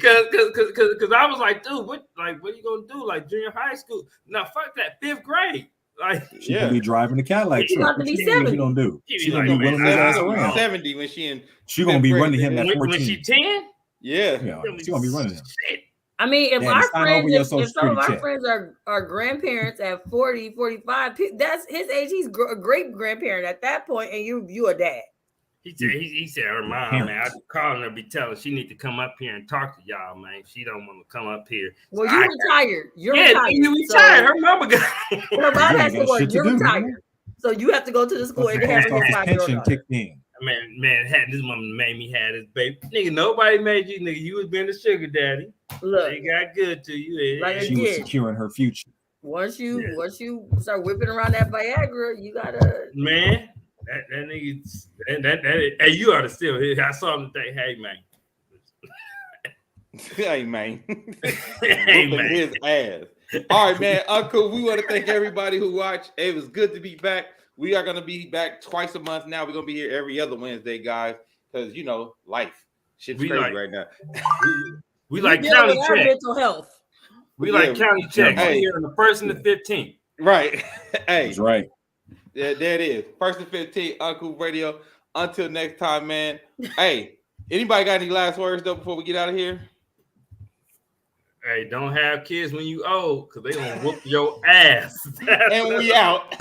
Cause I was like, dude, what are you gonna do? Like junior high school? No, fuck that, 5th grade. Like, She Yeah. gonna be driving the Cadillac She's truck. about to What be you mean 70. she gonna do? She She be gonna like, be running man, his ass I- around. 70 when she in. She gonna be fifth running grade, him man. at when she 14. 10, Yeah. Yeah, she gonna be running him. Shit. I mean, if Yeah, our sign over friends, your if Social some of Security our check. friends are grandparents at 40, 45, that's his age. He's a great grandparent at that point, and you a dad. He said her mom, man, I calling her, be telling she need to come up here and talk to y'all, man. She don't want to come up here. Well, you retired. You're Yeah, retired. you retired. Her mama got. Her mom You has ain't to got work. shit to You're do, man. retired. So you have to go to the school and The have post your office 5-year-old pension daughter. kicked in. Man, had this mama made me have this baby. Nigga, nobody made you, nigga. You was being a sugar daddy. Look, They got good to you. Like She was Again. securing her future. once you Yeah. start whipping around that Viagra, you gotta. Man, that nigga, that hey, you ought to still. I saw him today. Hey, man. Hey, man. Hey, Whooping man. his ass. All right, man. Uncle, we want to thank everybody who watched. It was good to be back. We are going to be back twice a month now. We're going to be here every other Wednesday, guys, because, life. Shit's We crazy like- right now. We like dealing county with our check. mental health. We like Yeah. county check. Hey. Here on the 1st and the 15th. Right. Hey, That's right. there it is. 1st and 15th, Uncle Radio. Until next time, man. Hey, anybody got any last words, though, before we get out of here? Hey, don't have kids when you old, because they gonna whoop your ass. And we out.